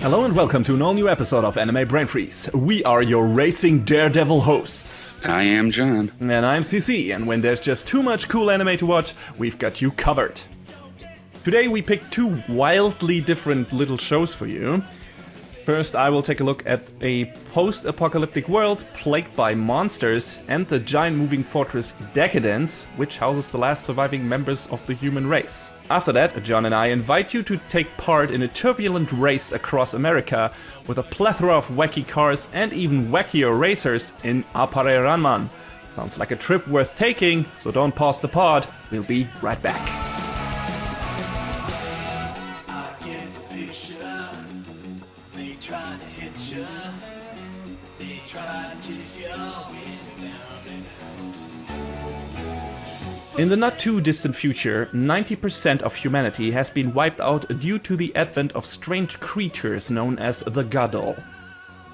Hello and welcome to an all-new episode of Anime Brain Freeze. We are your racing daredevil hosts. I am John. And I'm CC, and when there's just too much cool anime to watch, we've got you covered. Today we picked two wildly different little shows for you. First, I will take a look at a post-apocalyptic world plagued by monsters and the giant moving fortress Deca-Dence, which houses the last surviving members of the human race. After that, John and I invite you to take part in a turbulent race across America with a plethora of wacky cars and even wackier racers in Appare-Ranman. Sounds like a trip worth taking, so don't pause the pod. We'll be right back. In the not too distant future, 90% of humanity has been wiped out due to the advent of strange creatures known as the Gadol.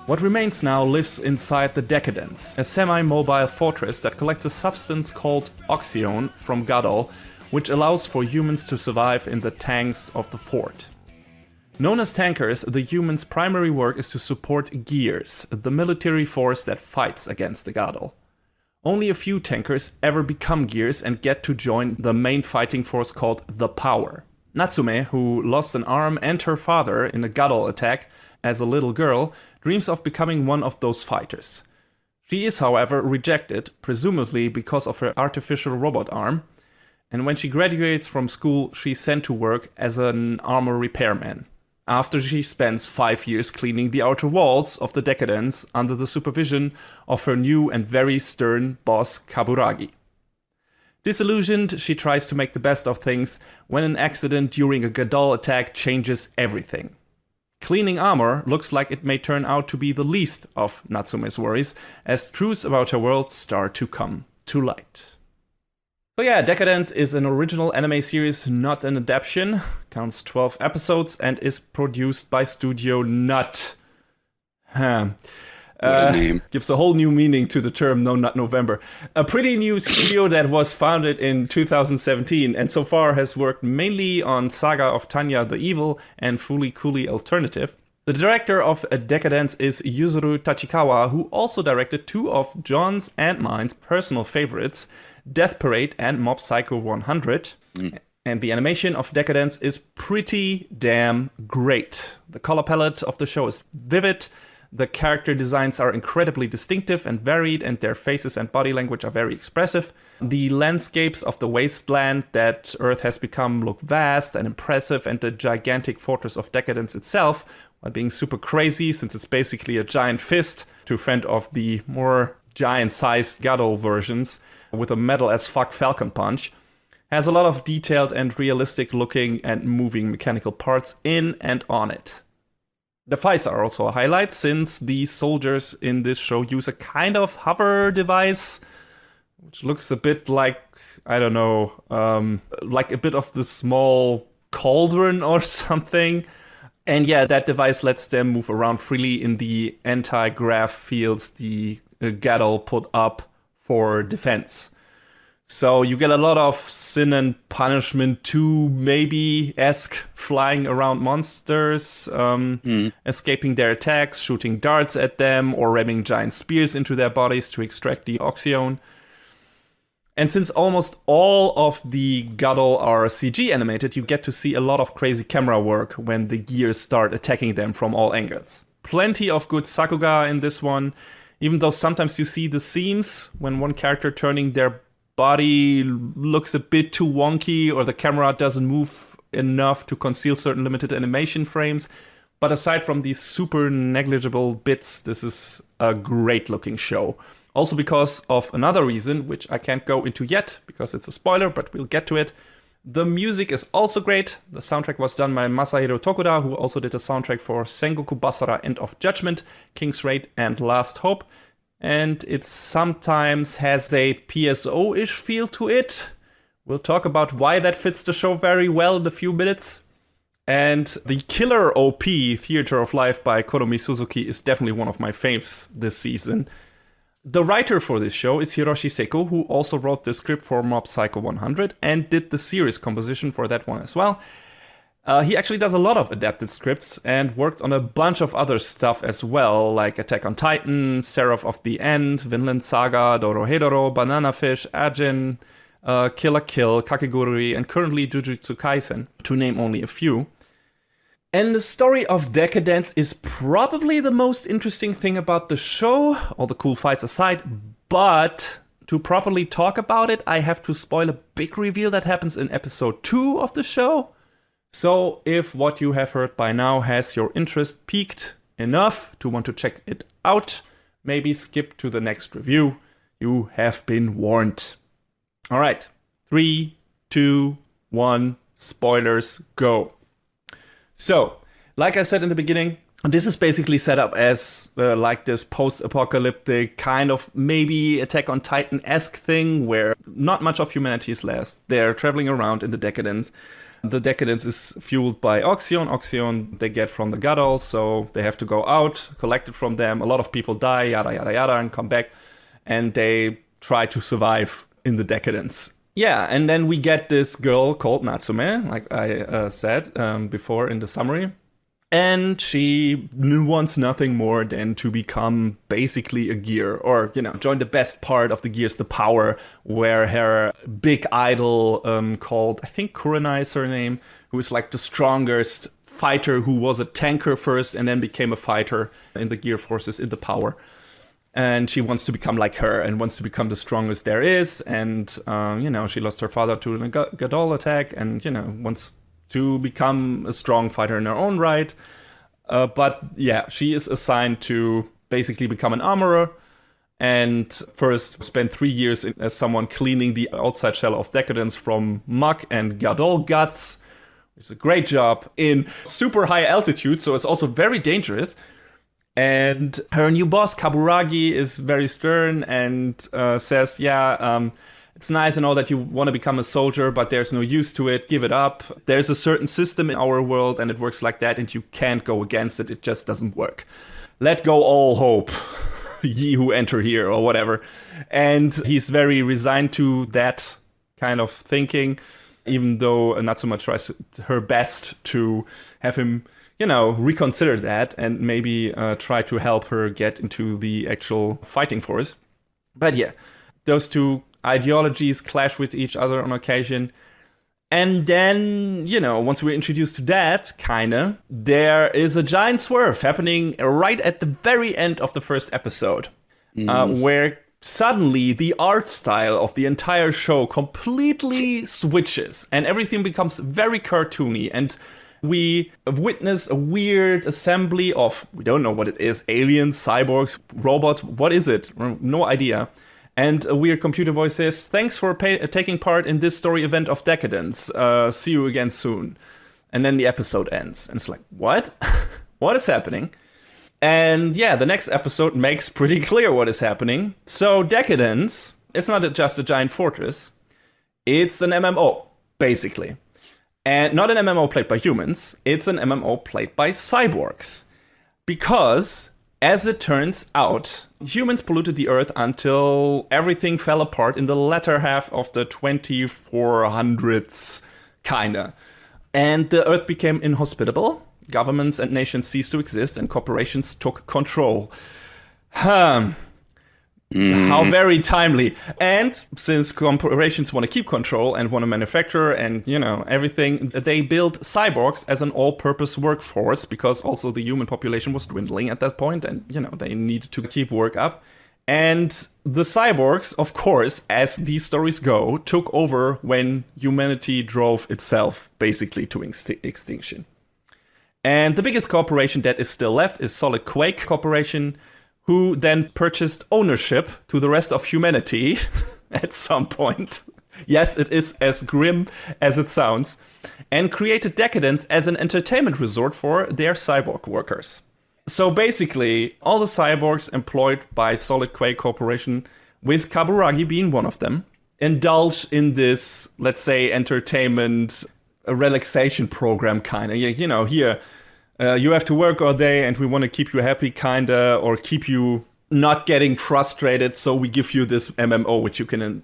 What remains now lives inside the Deca-Dence, a semi-mobile fortress that collects a substance called oxyone from Gadol, which allows for humans to survive in the tanks of the fort. Known as tankers, the humans' primary work is to support Gears, the military force that fights against the Gadol. Only a few tankers ever become Gears and get to join the main fighting force called the Power. Natsume, who lost an arm and her father in a Gadol attack as a little girl, dreams of becoming one of those fighters. She is, however, rejected, presumably because of her artificial robot arm, and when she graduates from school, she's sent to work as an armor repairman. After she spends 5 years cleaning the outer walls of the Deca-Dence under the supervision of her new and very stern boss Kaburagi. Disillusioned, she tries to make the best of things when an accident during a Gadol attack changes everything. Cleaning armor looks like it may turn out to be the least of Natsume's worries, as truths about her world start to come to light. So yeah, Deca-Dence is an original anime series, not an adaptation, counts 12 episodes, and is produced by Studio Nut. What a name. Gives a whole new meaning to the term No Nut November. A pretty new studio that was founded in 2017, and so far has worked mainly on Saga of Tanya the Evil and Fooly Cooly Alternative. The director of Deca-Dence is Yuzuru Tachikawa, who also directed two of John's and mine's personal favorites, Death Parade and Mob Psycho 100. And the animation of Deca-Dence is pretty damn great. The color palette of the show is vivid, the character designs are incredibly distinctive and varied, and their faces and body language are very expressive. The landscapes of the wasteland that Earth has become look vast and impressive, and the gigantic fortress of Deca-Dence itself, while being super crazy since it's basically a giant fist to fend off the more giant-sized Gadol versions with a metal-as-fuck Falcon Punch, has a lot of detailed and realistic-looking and moving mechanical parts in and on it. The fights are also a highlight, since the soldiers in this show use a kind of hover device, which looks a bit like, I don't know, like a bit of the small cauldron or something. And yeah, that device lets them move around freely in the anti-grav fields the Gadol put up for defense. So you get a lot of Sin and Punishment 2 maybe-esque flying around monsters, escaping their attacks, shooting darts at them, or ramming giant spears into their bodies to extract the oxyone. And since almost all of the Gadol are CG animated, you get to see a lot of crazy camera work when the Gears start attacking them from all angles. Plenty of good Sakuga in this one, even though sometimes you see the seams when one character turning their body looks a bit too wonky, or the camera doesn't move enough to conceal certain limited animation frames. But aside from these super negligible bits, this is a great looking show. Also because of another reason, which I can't go into yet, because it's a spoiler, but we'll get to it. The music is also great. The soundtrack was done by Masahiro Tokuda, who also did a soundtrack for Sengoku Basara End of Judgment, King's Raid, and Last Hope. And it sometimes has a PSO-ish feel to it. We'll talk about why that fits the show very well in a few minutes. And the killer OP, Theater of Life by Koromi Suzuki, is definitely one of my faves this season. The writer for this show is Hiroshi Seko, who also wrote the script for Mob Psycho 100 and did the series composition for that one as well. He actually does a lot of adapted scripts and worked on a bunch of other stuff as well, like Attack on Titan, Seraph of the End, Vinland Saga, Dorohedoro, Banana Fish, Ajin, Kill la Kill, Kakegurui, and currently Jujutsu Kaisen, to name only a few. And the story of Deca-Dence is probably the most interesting thing about the show, all the cool fights aside, but to properly talk about it, I have to spoil a big reveal that happens in episode 2 of the show. So if what you have heard by now has your interest piqued enough to want to check it out, maybe skip to the next review. You have been warned. All right, 3, 2, 1, spoilers, go. So, like I said in the beginning, this is basically set up as like this post-apocalyptic kind of maybe Attack on Titan-esque thing where not much of humanity is left. They're traveling around in the Deca-Dence. The Deca-Dence is fueled by Oxyon. Oxyon they get from the Gadol, so they have to go out, collect it from them. A lot of people die, yada yada yada, and come back. And they try to survive in the Deca-Dence. Yeah, and then we get this girl called Natsume, like I said before in the summary. And she wants nothing more than to become basically a gear, or, join the best part of the gears, the power, where her big idol called, I think Kurenai is her name, who is like the strongest fighter who was a tanker first and then became a fighter in the gear forces in the power. And she wants to become like her and wants to become the strongest there is. And, she lost her father to a Gadol attack and, wants to become a strong fighter in her own right. But yeah, she is assigned to basically become an armorer and first spend 3 years as someone cleaning the outside shell of Deca-Dence from muck and Gadol guts. It's a great job in super high altitude, so it's also very dangerous. And her new boss, Kaburagi, is very stern and says, it's nice and all that you want to become a soldier, but there's no use to it. Give it up. There's a certain system in our world and it works like that and you can't go against it. It just doesn't work. Let go all hope, ye who enter here, or whatever. And he's very resigned to that kind of thinking, even though Natsume tries her best to have him reconsider that and maybe try to help her get into the actual fighting force. But yeah, those two ideologies clash with each other on occasion. And then, once we're introduced to that, there is a giant swerve happening right at the very end of the first episode, where suddenly the art style of the entire show completely switches and everything becomes very cartoony. And we witness a weird assembly of, we don't know what it is, aliens, cyborgs, robots, what is it? No idea. And a weird computer voice says, thanks for taking part in this story event of Deca-Dence. See you again soon. And then the episode ends. And it's like, what? What is happening? And yeah, the next episode makes pretty clear what is happening. So Deca-Dence is not just a giant fortress. It's an MMO, basically. And not an MMO played by humans. It's an MMO played by cyborgs. Because, as it turns out, humans polluted the Earth until everything fell apart in the latter half of the 2400s, kinda. And the Earth became inhospitable. Governments and nations ceased to exist, and corporations took control. How very timely. And since corporations want to keep control and want to manufacture and, everything, they built cyborgs as an all-purpose workforce because also the human population was dwindling at that point and, they needed to keep work up. And the cyborgs, of course, as these stories go, took over when humanity drove itself basically to extinction. And the biggest corporation that is still left is Solid Quake Corporation, who then purchased ownership to the rest of humanity at some point. Yes, it is as grim as it sounds. And created Deca-Dence as an entertainment resort for their cyborg workers. So basically, all the cyborgs employed by Solid Quake Corporation, with Kaburagi being one of them, indulge in this, let's say, entertainment, relaxation program kind of. Here, you have to work all day and we want to keep you happy, kinda, or keep you not getting frustrated, so we give you this MMO which you can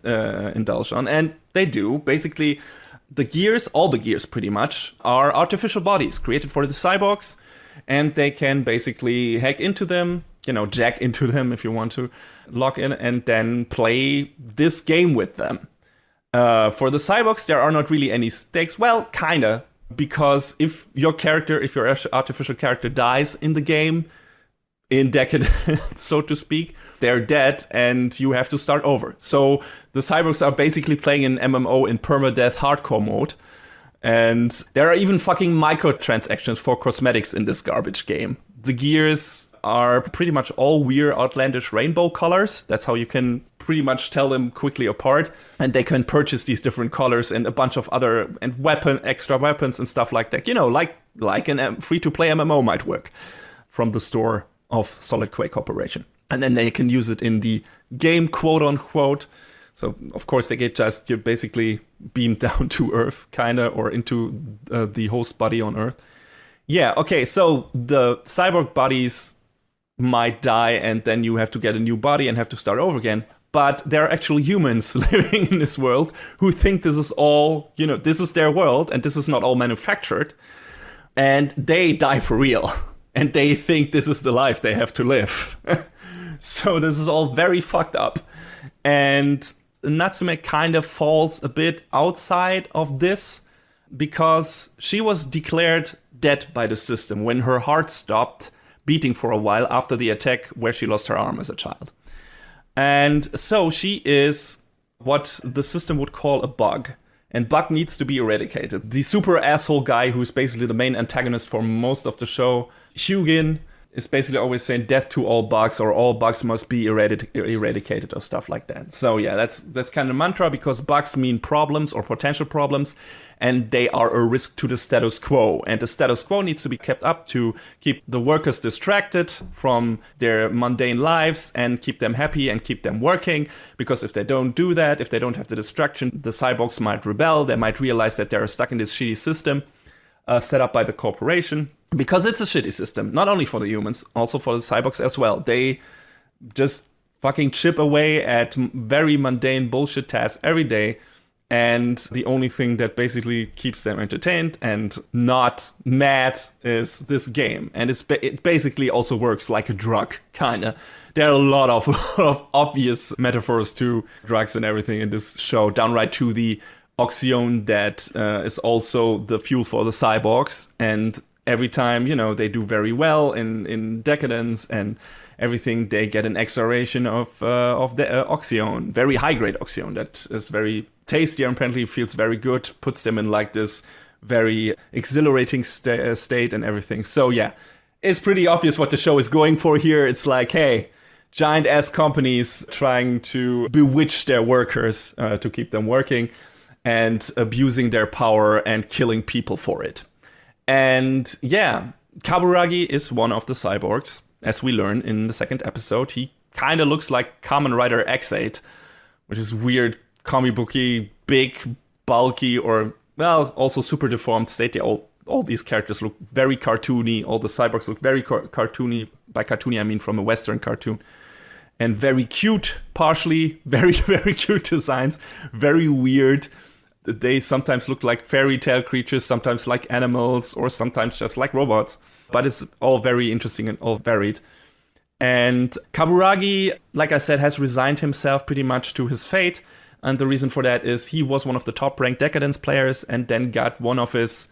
indulge on. And they do. Basically, The gears, all the gears pretty much, are artificial bodies created for the cyborgs, and they can basically hack into them, jack into them if you want to, log in, and then play this game with them. For the cyborgs, there are not really any stakes. Well, kinda, because if your artificial character dies in the game, in Deca-Dence, so to speak, they're dead and you have to start over. So the cyborgs are basically playing an MMO in permadeath hardcore mode. And there are even fucking microtransactions for cosmetics in this garbage game. The gears are pretty much all weird, outlandish rainbow colors. That's how you can pretty much tell them quickly apart. And they can purchase these different colors and a bunch of other extra weapons and stuff like that. Like a free-to-play MMO might work from the store of Solid Quake Corporation. And then they can use it in the game, quote unquote. So, of course, you're basically beamed down to Earth, kinda, or into the host body on Earth. Yeah, okay, so the cyborg bodies might die, and then you have to get a new body and have to start over again. But there are actual humans living in this world who think this is all, this is their world, and this is not all manufactured. And they die for real. And they think this is the life they have to live. So this is all very fucked up. And Natsume kind of falls a bit outside of this because she was declared dead by the system when her heart stopped beating for a while after the attack where she lost her arm as a child. And so she is what the system would call a bug. And bug needs to be eradicated. The super asshole guy who's basically the main antagonist for most of the show, Hugin, is basically always saying death to all bugs, or all bugs must be eradicated, or stuff like that. So yeah, that's kind of mantra, because bugs mean problems or potential problems, and they are a risk to the status quo. And the status quo needs to be kept up to keep the workers distracted from their mundane lives and keep them happy and keep them working. Because if they don't do that, if they don't have the distraction, the cyborgs might rebel. They might realize that they're stuck in this shitty system set up by the corporation. Because it's a shitty system, not only for the humans, also for the cyborgs as well. They just fucking chip away at very mundane bullshit tasks every day. And the only thing that basically keeps them entertained and not mad is this game. And it basically also works like a drug, kinda. There are a lot of obvious metaphors to drugs and everything in this show, downright to the oxyone that is also the fuel for the cyborgs. And every time, they do very well in Deca-Dence and everything, they get an acceleration of the oxyone, very high-grade oxyone that is very tasty and apparently feels very good, puts them in like this very exhilarating state and everything. So yeah, it's pretty obvious what the show is going for here. It's like, hey, giant-ass companies trying to bewitch their workers to keep them working and abusing their power and killing people for it. And yeah, Kaburagi is one of the cyborgs. As we learn in the second episode, he kind of looks like Kamen Rider X8, which is weird, comic booky, big, bulky, or, well, also super deformed state. All these characters look very cartoony. All the cyborgs look very cartoony. By cartoony, I mean from a Western cartoon. And very cute, partially. Very, very cute designs. Very weird. They sometimes look like fairy tale creatures, sometimes like animals, or sometimes just like robots. But it's all very interesting and all varied. And Kaburagi, like I said, has resigned himself pretty much to his fate. And the reason for that is he was one of the top-ranked Deca-Dence players and then got one of his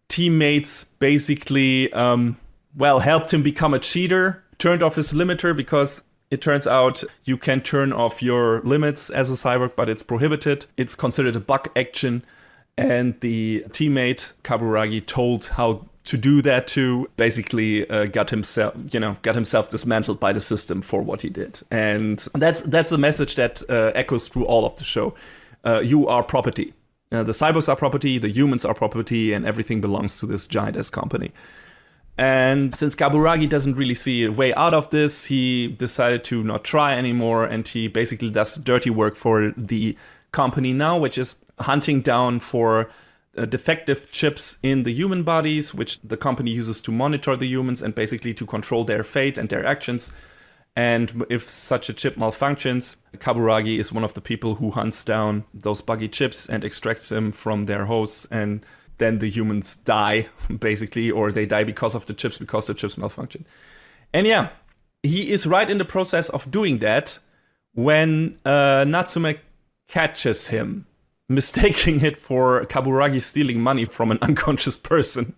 teammates basically, helped him become a cheater, turned off his limiter because it turns out you can turn off your limits as a cyborg, but it's prohibited. It's considered a bug action. And the teammate, Kaburagi, told how to do that to basically got himself dismantled by the system for what he did. And that's a message that echoes through all of the show. You are property. The cyborgs are property, the humans are property, and everything belongs to this giant-ass company. And since Kaburagi doesn't really see a way out of this, he decided to not try anymore, and he basically does dirty work for the company now, which is hunting down for defective chips in the human bodies, which the company uses to monitor the humans and basically to control their fate and their actions. And if such a chip malfunctions, Kaburagi is one of the people who hunts down those buggy chips and extracts them from their hosts, and then the humans die, basically, or they die because of the chips, because the chips malfunction. And yeah, he is right in the process of doing that when Natsume catches him, mistaking it for Kaburagi stealing money from an unconscious person.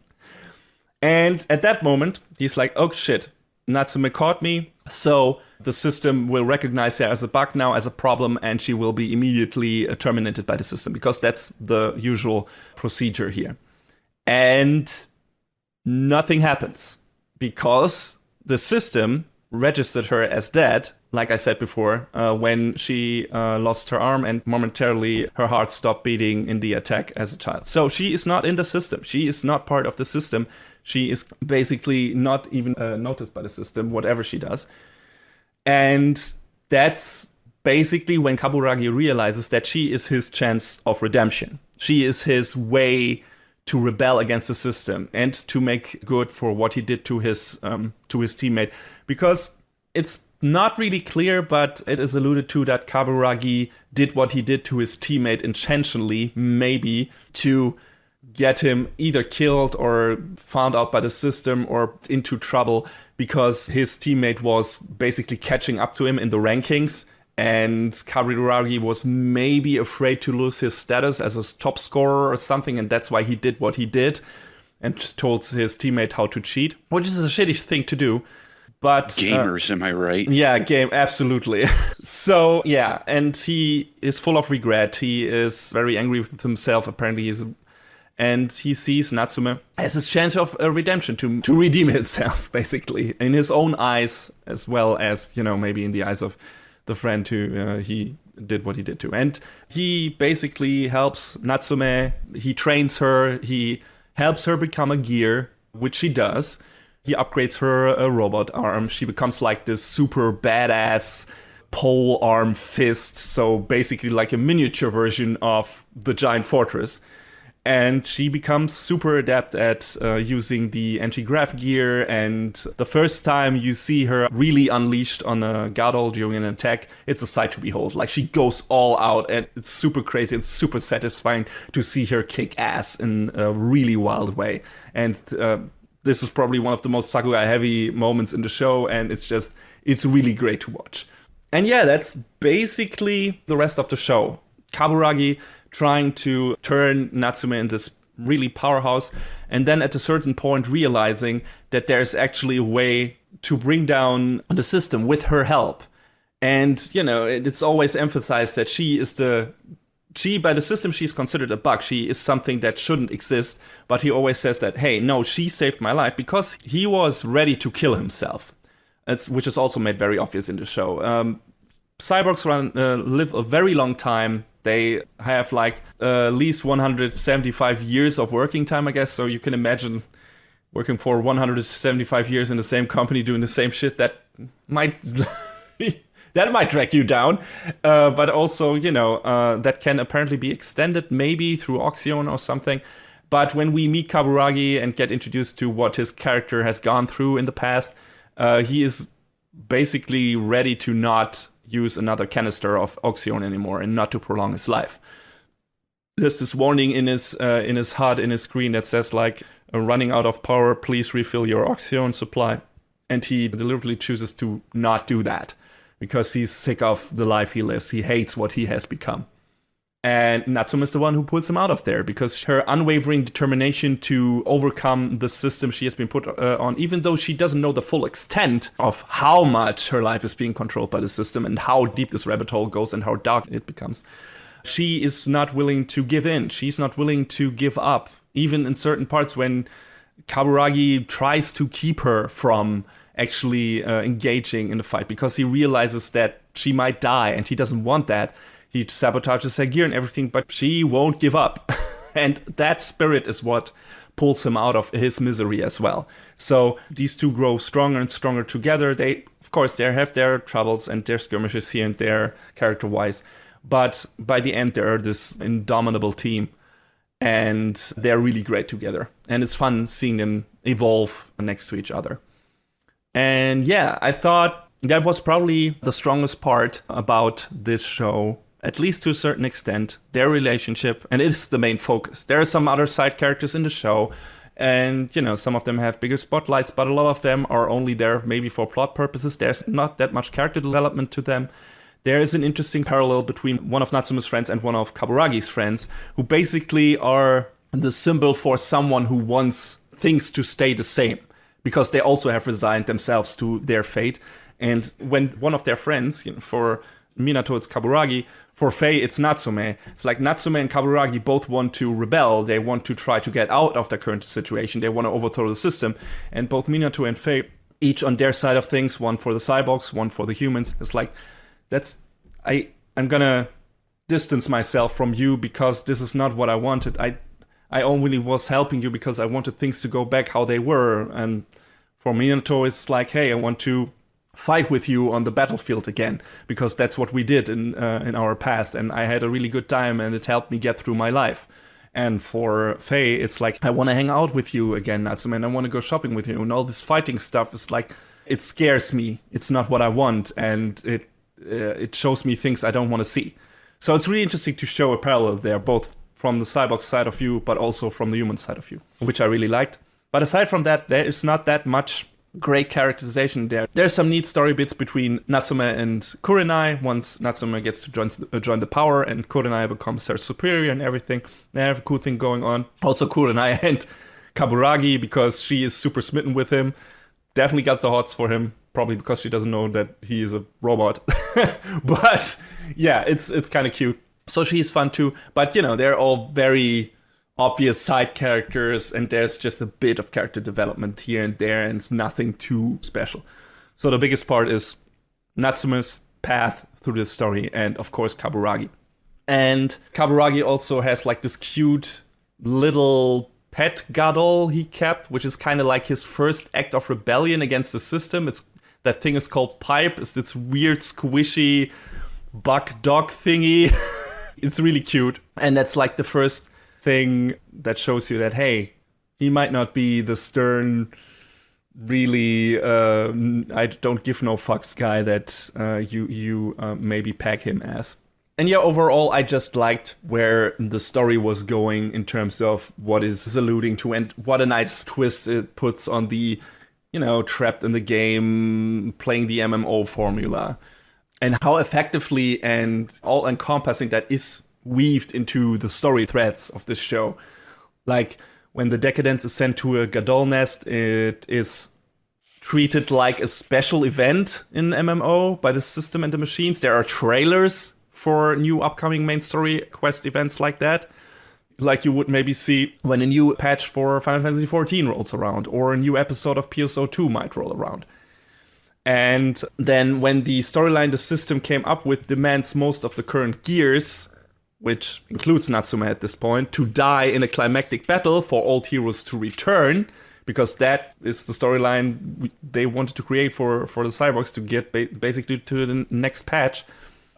And at that moment, he's like, oh shit, Natsume caught me, so the system will recognize her as a bug now, as a problem, and she will be immediately terminated by the system, because that's the usual procedure here. And nothing happens, because the system registered her as dead, like I said before, when she lost her arm and momentarily her heart stopped beating in the attack as a child. So she is not in the system. She is not part of the system. She is basically not even noticed by the system, whatever she does. And that's basically when Kaburagi realizes that she is his chance of redemption. She is his way to rebel against the system and to make good for what he did to his teammate. Because it's not really clear, but it is alluded to that Kaburagi did what he did to his teammate intentionally, maybe to get him either killed or found out by the system or into trouble, because his teammate was basically catching up to him in the rankings, and Kaburagi was maybe afraid to lose his status as a top scorer or something, and that's why he did what he did and told his teammate how to cheat, which is a shitty thing to do. But gamers, am I right? Yeah, absolutely. So yeah, and he is full of regret. He is very angry with himself. Apparently, and he sees Natsume as his chance of redemption, to redeem himself, basically, in his own eyes, as well as, maybe in the eyes of the friend who he did what he did to. And he basically helps Natsume. He trains her. He helps her become a gear, which she does. He upgrades her a robot arm. She becomes like this super badass pole arm fist. So basically like a miniature version of the giant fortress. And she becomes super adept at using the anti-grav gear. And the first time you see her really unleashed on a Gadol during an attack, it's a sight to behold. Like, she goes all out, and it's super crazy and super satisfying to see her kick ass in a really wild way. And this is probably one of the most Sakurai-heavy moments in the show, and it's really great to watch. And yeah, that's basically the rest of the show. Kaburagi trying to turn Natsume in this really powerhouse, and then at a certain point realizing that there's actually a way to bring down the system with her help. And, it's always emphasized that by the system, she's considered a bug. She is something that shouldn't exist. But he always says that, hey, no, she saved my life, because he was ready to kill himself. Which is also made very obvious in the show. Cyborgs live a very long time. They have at least 175 years of working time, I guess. So you can imagine working for 175 years in the same company doing the same shit. That might drag you down. But also, that can apparently be extended maybe through Oxyon or something. But when we meet Kaburagi and get introduced to what his character has gone through in the past, he is basically ready to not use another canister of Oxyon anymore and not to prolong his life. There's this warning in his HUD, in his screen, that says running out of power, please refill your Oxyon supply. And he deliberately chooses to not do that because he's sick of the life he lives. He hates what he has become. And Natsume is the one who pulls him out of there, because her unwavering determination to overcome the system she has been put on, even though she doesn't know the full extent of how much her life is being controlled by the system and how deep this rabbit hole goes and how dark it becomes. She is not willing to give in. She's not willing to give up, even in certain parts when Kaburagi tries to keep her from actually engaging in the fight, because he realizes that she might die and he doesn't want that. He sabotages her gear and everything, but she won't give up. And that spirit is what pulls him out of his misery as well. So these two grow stronger and stronger together. They have their troubles and their skirmishes here and there, character-wise. But by the end, they're this indomitable team. And they're really great together. And it's fun seeing them evolve next to each other. And yeah, I thought That was probably the strongest part about this show, at least to a certain extent, their relationship, and it is the main focus. There are some other side characters in the show, and, some of them have bigger spotlights, but a lot of them are only there maybe for plot purposes. There's not that much character development to them. There is an interesting parallel between one of Natsume's friends and one of Kaburagi's friends, who basically are the symbol for someone who wants things to stay the same, because they also have resigned themselves to their fate. And when one of their friends, for Minato it's Kaburagi, for Faye it's Natsume. It's like Natsume and Kaburagi both want to rebel. They want to try to get out of the current situation. They want to overthrow the system. And both Minato and Faye, each on their side of things, one for the cyborgs, one for the humans. It's like, I'm gonna distance myself from you because this is not what I wanted. I only was helping you because I wanted things to go back how they were. And for Minato, it's like, hey, I want to fight with you on the battlefield again, because that's what we did in our past, and I had a really good time, and it helped me get through my life. And for Faye, it's like, I want to hang out with you again, Natsume, and I want to go shopping with you, and all this fighting stuff is like, it scares me. It's not what I want, and it shows me things I don't want to see. So it's really interesting to show a parallel there, both from the cyborg side of you, but also from the human side of you, which I really liked. But aside from that, there is not that much great characterization there. There's some neat story bits between Natsume and Kurenai. Once Natsume gets to join the power, and Kurenai becomes her superior and everything. They have a cool thing going on. Also Kurenai and Kaburagi, because she is super smitten with him. Definitely got the hots for him, probably because she doesn't know that he is a robot. But yeah, it's kind of cute. So she's fun too. But they're all very obvious side characters, and there's just a bit of character development here and there, and it's nothing too special. So the biggest part is Natsume's path through this story, and of course Kaburagi. And Kaburagi also has like this cute little pet gadol he kept, which is kind of like his first act of rebellion against the system. That thing is called Pipe. It's this weird squishy buck dog thingy. It's really cute, and that's like the first thing that shows you that, hey, he might not be the stern, really I don't give no fucks guy that you maybe peg him as. And yeah, overall, I just liked where the story was going in terms of what is alluding to, and what a nice twist it puts on the, trapped in the game, playing the MMO formula, and how effectively and all-encompassing that is weaved into the story threads of this show. Like, when the Deca-Dence is sent to a Gadol nest, it is treated like a special event in MMO by the system and the machines. There are trailers for new upcoming main story quest events like that, like you would maybe see when a new patch for Final Fantasy XIV rolls around, or a new episode of PSO2 might roll around. And then when the storyline the system came up with demands most of the current gears, which includes Natsume at this point, to die in a climactic battle for old heroes to return, because that is the storyline they wanted to create for the cyborgs to get basically to the next patch.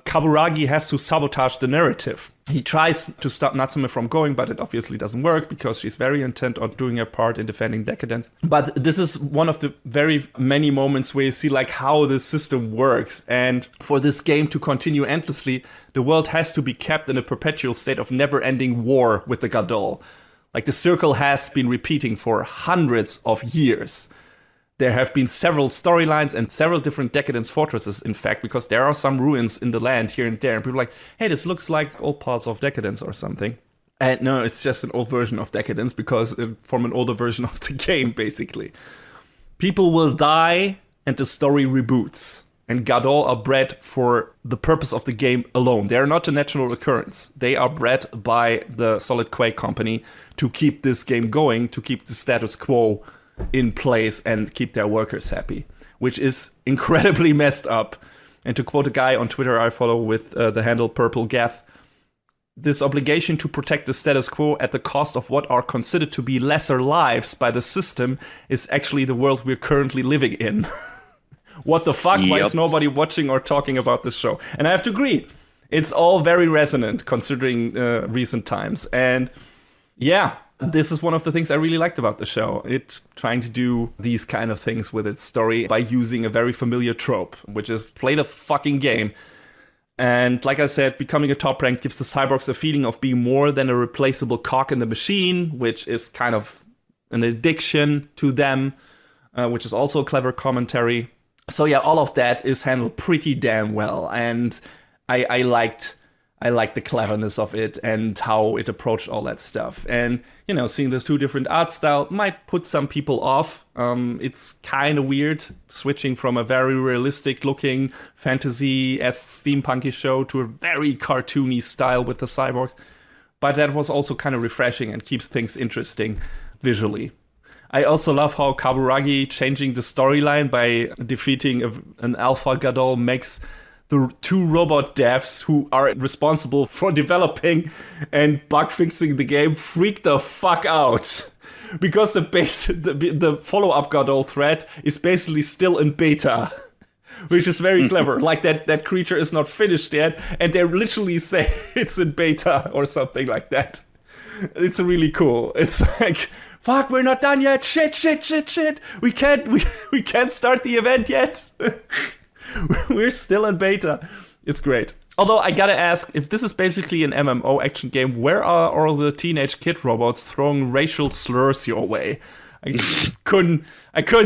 Kaburagi has to sabotage the narrative. He tries to stop Natsume from going, but it obviously doesn't work because she's very intent on doing her part in defending Deca-Dence. But this is one of the very many moments where you see like how the system works. And for this game to continue endlessly, the world has to be kept in a perpetual state of never-ending war with the Gadol. Like, the circle has been repeating for hundreds of years. There have been several storylines and several different Deca-Dence fortresses, in fact, because there are some ruins in the land here and there. And people are like, hey, this looks like old parts of Deca-Dence or something. And no, it's just an old version of Deca-Dence, because from an older version of the game, basically. People will die and the story reboots. And Gadol are bred for the purpose of the game alone. They are not a natural occurrence. They are bred by the Solid Quake company to keep this game going, to keep the status quo in place and keep their workers happy, which is incredibly messed up. And to quote a guy on Twitter I follow with the handle PurpleGath, this obligation to protect the status quo at the cost of what are considered to be lesser lives by the system is actually the world we're currently living in. What the fuck? Yep. Why is nobody watching or talking about this show? And I have to agree, it's all very resonant considering recent times. And yeah, this is one of the things I really liked about the show. It trying to do these kind of things with its story by using a very familiar trope, which is play the fucking game. And like I said, becoming a top rank gives the cyborgs a feeling of being more than a replaceable cog in the machine, which is kind of an addiction to them, which is also a clever commentary. So yeah, all of that is handled pretty damn well. And I liked the cleverness of it and how it approached all that stuff. And, you know, seeing those two different art styles might put some people off. It's kind of weird switching from a very realistic looking fantasy-esque steampunky show to a very cartoony style with the cyborgs. But that was also kind of refreshing and keeps things interesting visually. I also love how Kaburagi changing the storyline by defeating an Alpha Gadol makes the two robot devs who are responsible for developing and bug fixing the game freak the fuck out. Because the follow-up Gadol thread is basically still in beta. Which is very clever. Like that creature is not finished yet, and they literally say it's in beta or something like that. It's really cool. It's like, fuck, we're not done yet. Shit. We can't start the event yet. We're still in beta. It's great. Although I gotta ask, if this is basically an MMO action game, where are all the teenage kid robots throwing racial slurs your way? I couldn't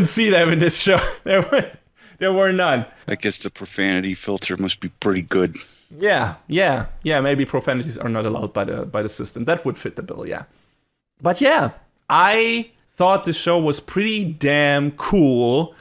see them in this show. There were none. I guess the profanity filter must be pretty good. Yeah. Maybe profanities are not allowed by the system. That would fit the bill, yeah. But yeah, I thought the show was pretty damn cool.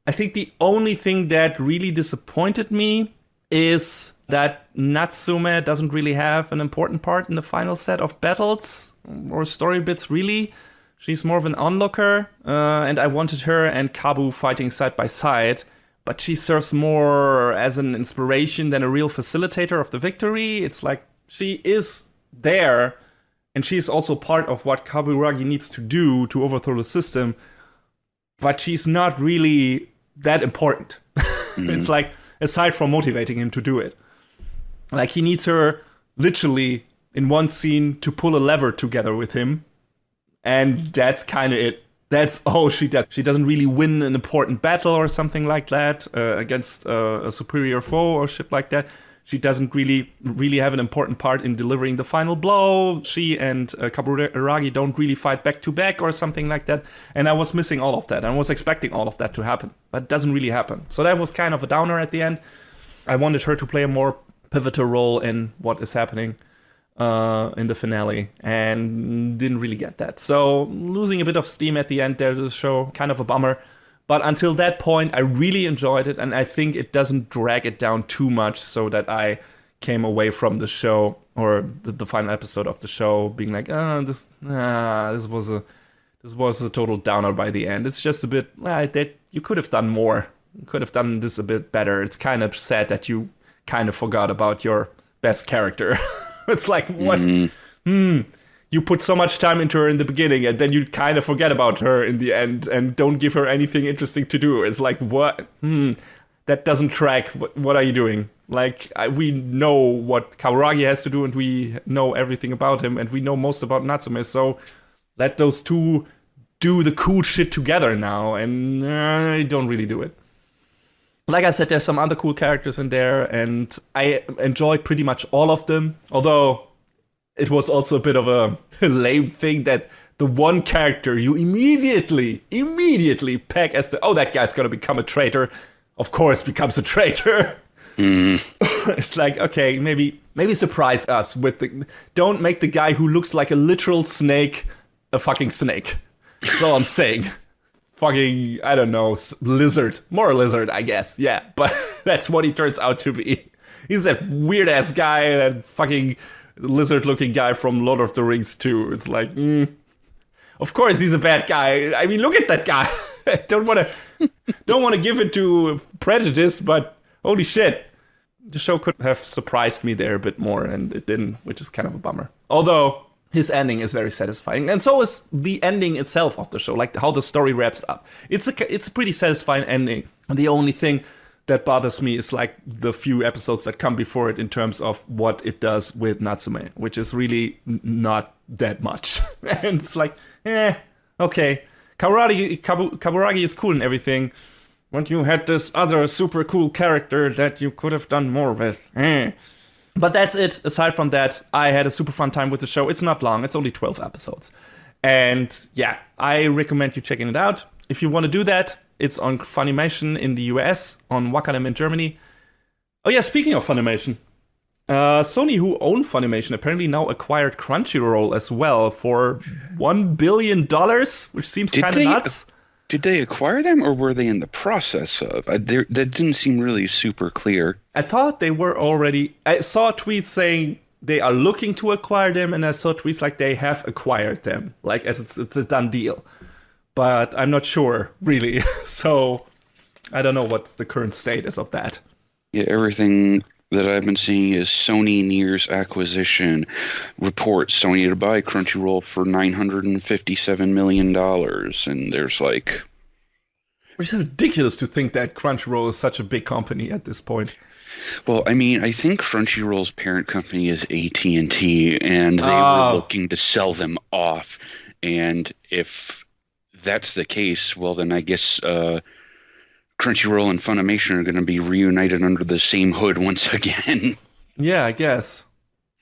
I think the only thing that really disappointed me is that Natsume doesn't really have an important part in the final set of battles or story bits, really. She's more of an onlooker, and I wanted her and Kabu fighting side by side, but she serves more as an inspiration than a real facilitator of the victory. It's like she is there, and she's also part of what Kaburagi needs to do to overthrow the system, but she's not really that important. It's like, aside from motivating him to do it. Like, he needs her literally in one scene to pull a lever together with him, and that's kind of it. That's all she does. She doesn't really win an important battle or something like that against a superior foe or shit like that. She doesn't really have an important part in delivering the final blow. She and Kaburagi don't really fight back to back or something like that. And I was missing all of that. I was expecting all of that to happen, but it doesn't really happen. So that was kind of a downer at the end. I wanted her to play a more pivotal role in what is happening in the finale, and didn't really get that. So losing a bit of steam at the end there, the show, kind of a bummer. But until that point, I really enjoyed it, and I think it doesn't drag it down too much so that I came away from the show, or the final episode of the show, being like, this was a total downer by the end. It's just a bit, that you could have done more. You could have done this a bit better. It's kind of sad that you kind of forgot about your best character. It's like, what? You put so much time into her in the beginning, and then you kind of forget about her in the end and don't give her anything interesting to do. It's like, what? That doesn't track. What are you doing? Like, we know what Kaburagi has to do, and we know everything about him, and we know most about Natsume, so let those two do the cool shit together now, and I don't really do it. Like I said, there's some other cool characters in there, and I enjoyed pretty much all of them, although it was also a bit of a lame thing that the one character you immediately peg as that guy's gonna become a traitor, of course becomes a traitor. It's like, okay, maybe surprise us with don't make the guy who looks like a literal snake a fucking snake. That's all I'm saying. Fucking, I don't know, lizard. More a lizard, I guess. Yeah, but that's what he turns out to be. He's that weird-ass guy, that fucking lizard-looking guy from Lord of the Rings 2. It's like, of course he's a bad guy. I mean, look at that guy. Don't want to give it to prejudice, but holy shit. The show could have surprised me there a bit more, and it didn't, which is kind of a bummer. Although his ending is very satisfying, and so is the ending itself of the show, like how the story wraps up. It's a pretty satisfying ending. And the only thing that bothers me is like the few episodes that come before it in terms of what it does with Natsume, which is really not that much. And it's like, okay. Kaburagi is cool and everything, but you had this other super cool character that you could have done more with. But that's it. Aside from that, I had a super fun time with the show. It's not long. It's only 12 episodes. And yeah, I recommend you checking it out. If you want to do that, it's on Funimation in the US, on Wakanim in Germany. Oh yeah, speaking of Funimation, Sony, who own Funimation, apparently now acquired Crunchyroll as well for $1 billion, which seems kind of nuts. Did they acquire them, or were they in the process of? That didn't seem really super clear. I thought they were already... I saw tweets saying they are looking to acquire them, and I saw tweets like they have acquired them, like as it's a done deal. But I'm not sure, really. So I don't know what's the current status of that. Yeah, everything that I've been seeing is Sony nears acquisition. Reports Sony to buy Crunchyroll for $957 million. And there's like... Which is ridiculous to think that Crunchyroll is such a big company at this point. Well, I mean, I think Crunchyroll's parent company is AT&T, and they were looking to sell them off. And if that's the case, well, then I guess Crunchyroll and Funimation are going to be reunited under the same hood once again. Yeah, I guess.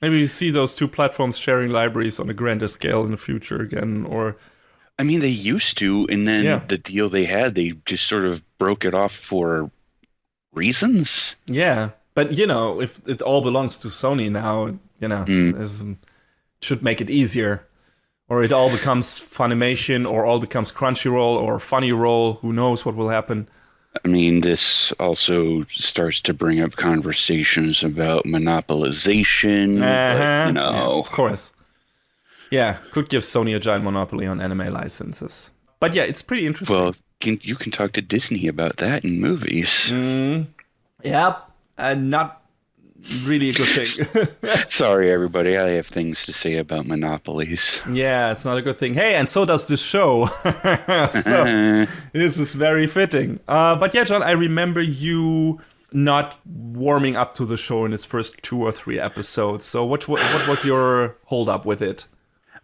Maybe you see those two platforms sharing libraries on a grander scale in the future again, or... I mean, they used to, and then the deal they had, they just sort of broke it off for reasons. Yeah, but, you know, if it all belongs to Sony now, you know, it should make it easier. Or it all becomes Funimation, or all becomes Crunchyroll, or Funnyroll. Who knows what will happen? I mean, this also starts to bring up conversations about monopolization. But, you know. Yeah, of course. Yeah, could give Sony a giant monopoly on anime licenses. But yeah, it's pretty interesting. Well, you can talk to Disney about that in movies. Yeah, not really a good thing. Sorry, everybody. I have things to say about monopolies. Yeah, it's not a good thing. Hey, and so does this show. So this is very fitting. But yeah, John, I remember you not warming up to the show in its first 2 or 3 episodes. So what was your hold up with it?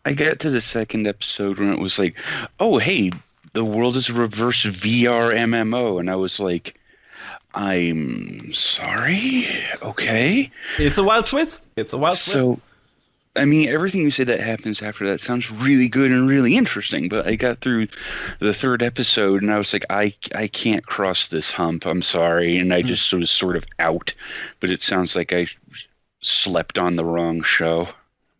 I got to the second episode when it was like, oh, hey, the world is a reverse VR MMO. And I was like, I'm sorry? Okay. It's a wild twist. So, I mean, everything you say that happens after that sounds really good and really interesting, but I got through the third episode and I was like, I can't cross this hump. I'm sorry. And I just was sort of out. But it sounds like I slept on the wrong show.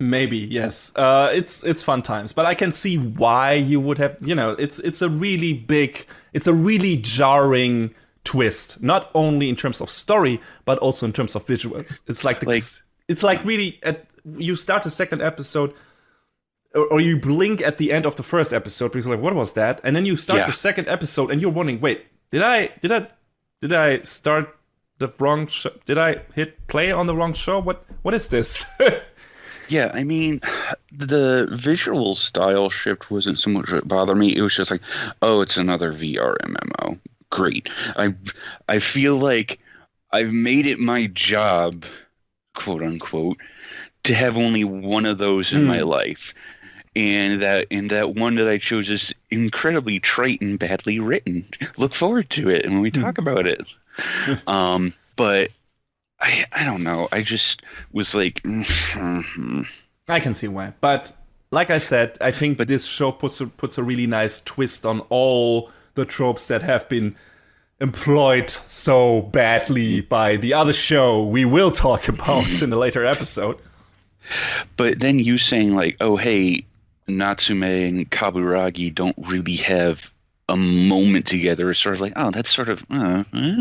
Maybe, yes. It's fun times, but I can see why you would have, you know, it's a really jarring twist, not only in terms of story, but also in terms of visuals. It's like really, you start the second episode, or you blink at the end of the first episode because like, what was that? And then you start the second episode, and you're wondering, wait, did I start the wrong show? Did I hit play on the wrong show? What is this? Yeah, I mean, the visual style shift wasn't so much what bothered me. It was just like, oh, it's another VR MMO. Great. I feel like I've made it my job, quote unquote, to have only one of those in my life. And that one that I chose is incredibly trite and badly written. Look forward to it when we talk about it. But I don't know. I just was like... I can see why. But like I said, I think this show puts a really nice twist on all the tropes that have been employed so badly by the other show we will talk about in a later episode. But then you saying like, oh, hey, Natsume and Kaburagi don't really have a moment together. It's sort of like, oh, that's sort of...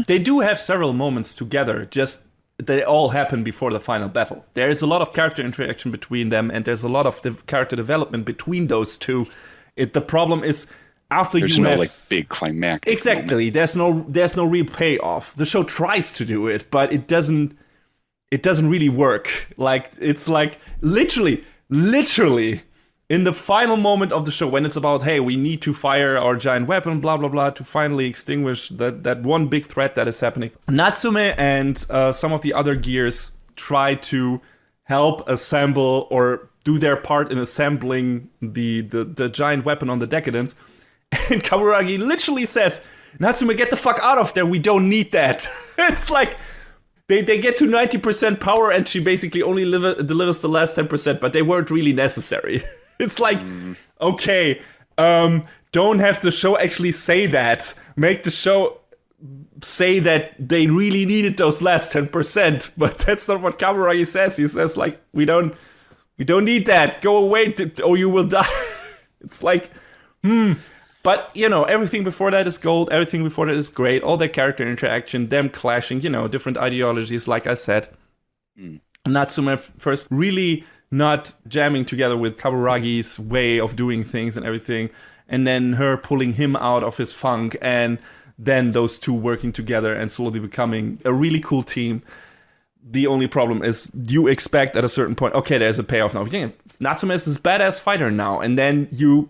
They do have several moments together, just they all happen before the final battle. There is a lot of character interaction between them, and there's a lot of character development between those two. The problem is after there's you no have like big climactic exactly moment. There's no real payoff. The show tries to do it, but it doesn't really work. Like it's like literally in the final moment of the show, when it's about, hey, we need to fire our giant weapon, blah, blah, blah, to finally extinguish that one big threat that is happening, Natsume and some of the other gears try to help assemble or do their part in assembling the giant weapon on the Deca-Dence. And Kaburagi literally says, Natsume, get the fuck out of there, we don't need that. It's like, they get to 90% power and she basically only delivers the last 10%, but they weren't really necessary. It's like, okay, don't have the show actually say that. Make the show say that they really needed those last 10%, but that's not what Kaburagi says. He says, like, we don't need that. Go away or you will die. It's like, But, you know, everything before that is gold. Everything before that is great. All their character interaction, them clashing, you know, different ideologies, like I said. Natsume first really not jamming together with Kaburagi's way of doing things and everything. And then her pulling him out of his funk. And then those two working together and slowly becoming a really cool team. The only problem is you expect at a certain point, okay, there's a payoff now. Yeah, Natsume is this badass fighter now. And then you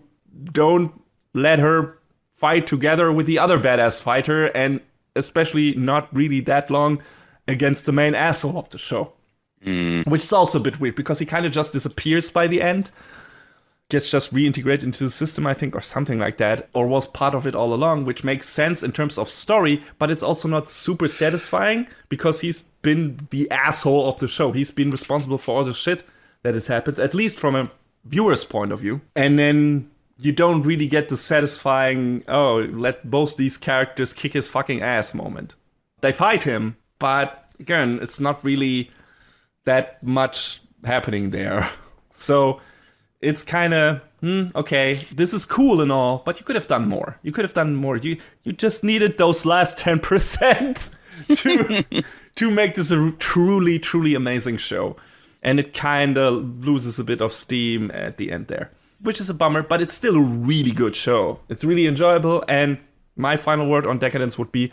don't let her fight together with the other badass fighter, and especially not really that long against the main asshole of the show. Which is also a bit weird, because he kind of just disappears by the end. Gets just reintegrated into the system, I think, or something like that. Or was part of it all along, which makes sense in terms of story, but it's also not super satisfying, because he's been the asshole of the show. He's been responsible for all the shit that has happened, at least from a viewer's point of view. And then you don't really get the satisfying, oh, let both these characters kick his fucking ass moment. They fight him, but again, it's not really that much happening there. So it's kind of, okay, this is cool and all, but you could have done more. You could have done more. You just needed those last 10% to make this a truly, truly amazing show. And it kind of loses a bit of steam at the end there, which is a bummer, but it's still a really good show. It's really enjoyable, and my final word on Deca-Dence would be,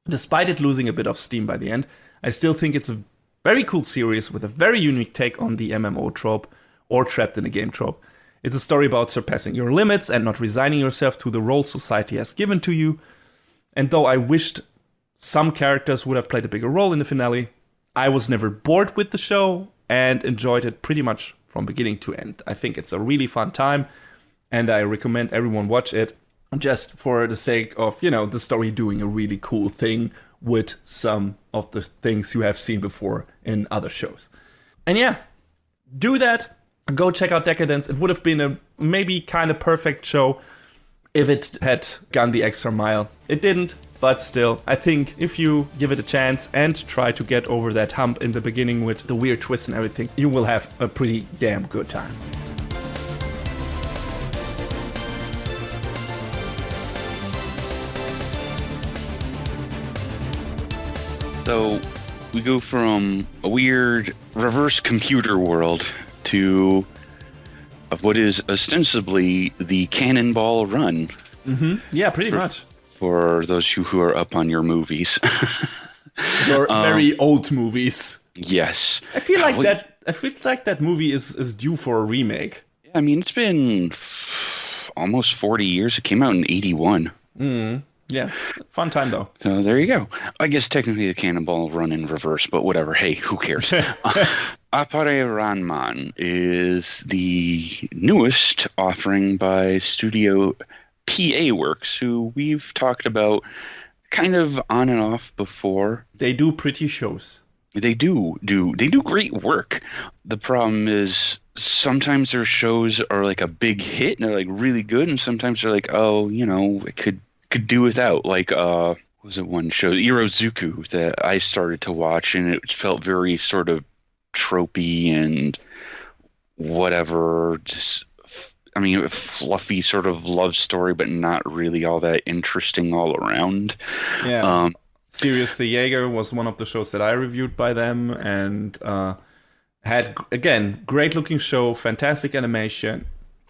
despite it losing a bit of steam by the end, I still think it's a very cool series with a very unique take on the MMO trope, or trapped in a game trope. It's a story about surpassing your limits and not resigning yourself to the role society has given to you. And though I wished some characters would have played a bigger role in the finale, I was never bored with the show and enjoyed it pretty much from beginning to end. I think it's a really fun time, and I recommend everyone watch it just for the sake of, you know, the story doing a really cool thing with some of the things you have seen before in other shows. And yeah, do that. Go check out Deca-Dence. It would have been a maybe kind of perfect show if it had gone the extra mile. It didn't, but still, I think if you give it a chance and try to get over that hump in the beginning with the weird twists and everything, you will have a pretty damn good time. So we go from a weird reverse computer world to what is ostensibly the Cannonball Run. Yeah, pretty much. For those who are up on your movies. Your very old movies. Yes. I feel like that movie is due for a remake. Yeah, I mean, it's been almost 40 years. It came out in 81. Yeah, fun time though. So there you go. I guess technically the Cannonball Run in reverse, but whatever. Hey, who cares? Appare-Ranman is the newest offering by Studio PA Works, who we've talked about kind of on and off before. They do pretty shows. They do great work. The problem is sometimes their shows are like a big hit and they're like really good, and sometimes they're like, oh, you know, it could do without. Like was it one show, Irozuku, that I started to watch, and it felt very sort of tropey and whatever, just I mean, a fluffy sort of love story, but not really all that interesting all around. Yeah. Serious Jaeger was one of the shows that I reviewed by them, and had, again, great looking show, fantastic animation,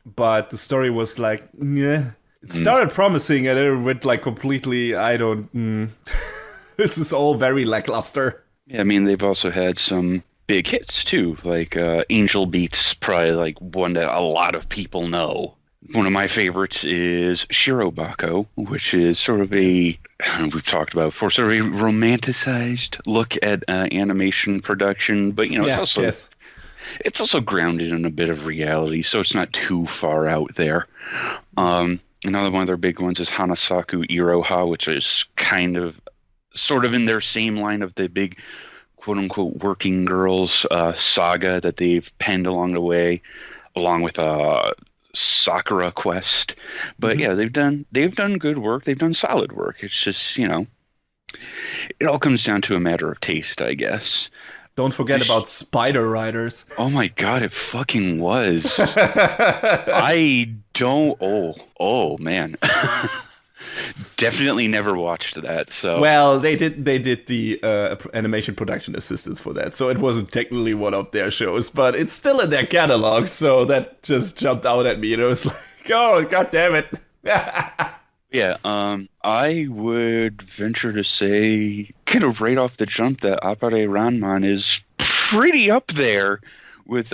but the story was like, yeah. It started promising and it went like completely, this is all very lackluster. Yeah, I mean, they've also had some big hits too. Like Angel Beats, probably like one that a lot of people know. One of my favorites is Shirobako, which is sort of Yes. I don't know, we've talked about before, sort of a romanticized look at animation production, but Yeah, yes. it's also grounded in a bit of reality, so it's not too far out there. Another one of their big ones is Hanasaku Iroha, which is kind of sort of in their same line of the big quote unquote working girls saga that they've penned along the way, along with Sakura Quest. But Hmm. yeah, they've done good work. They've done solid work. It's just, it all comes down to a matter of taste, I guess. Don't forget This, about Spider Riders. oh my God, it fucking was. I don't. Oh man. Definitely never watched that. So Well, they did the animation production assistance for that, so it wasn't technically one of their shows, but it's still in their catalog. So that just jumped out at me, and it was like, oh, god damn it! yeah, I would venture to say, kind of right off the jump, that Appare-Ranman is pretty up there with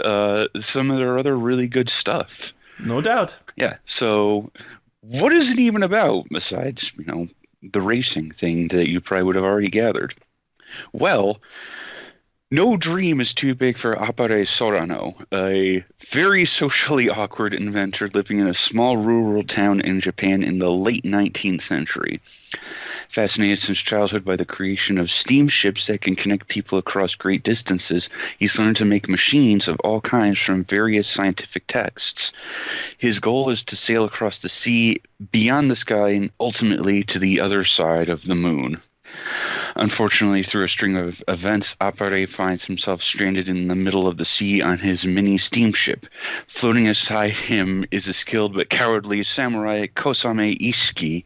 some of their other really good stuff. No doubt. Yeah. So, what is it even about besides, the racing thing that you probably would have already gathered? Well, no dream is too big for Appare Sorano, a very socially awkward inventor living in a small rural town in Japan in the late 19th century. Fascinated since childhood by the creation of steamships that can connect people across great distances, he's learned to make machines of all kinds from various scientific texts. His goal is to sail across the sea, beyond the sky, and ultimately to the other side of the moon. Unfortunately, through a string of events, Appare finds himself stranded in the middle of the sea on his mini steamship. Floating beside him is a skilled but cowardly samurai Kosame Ishiki,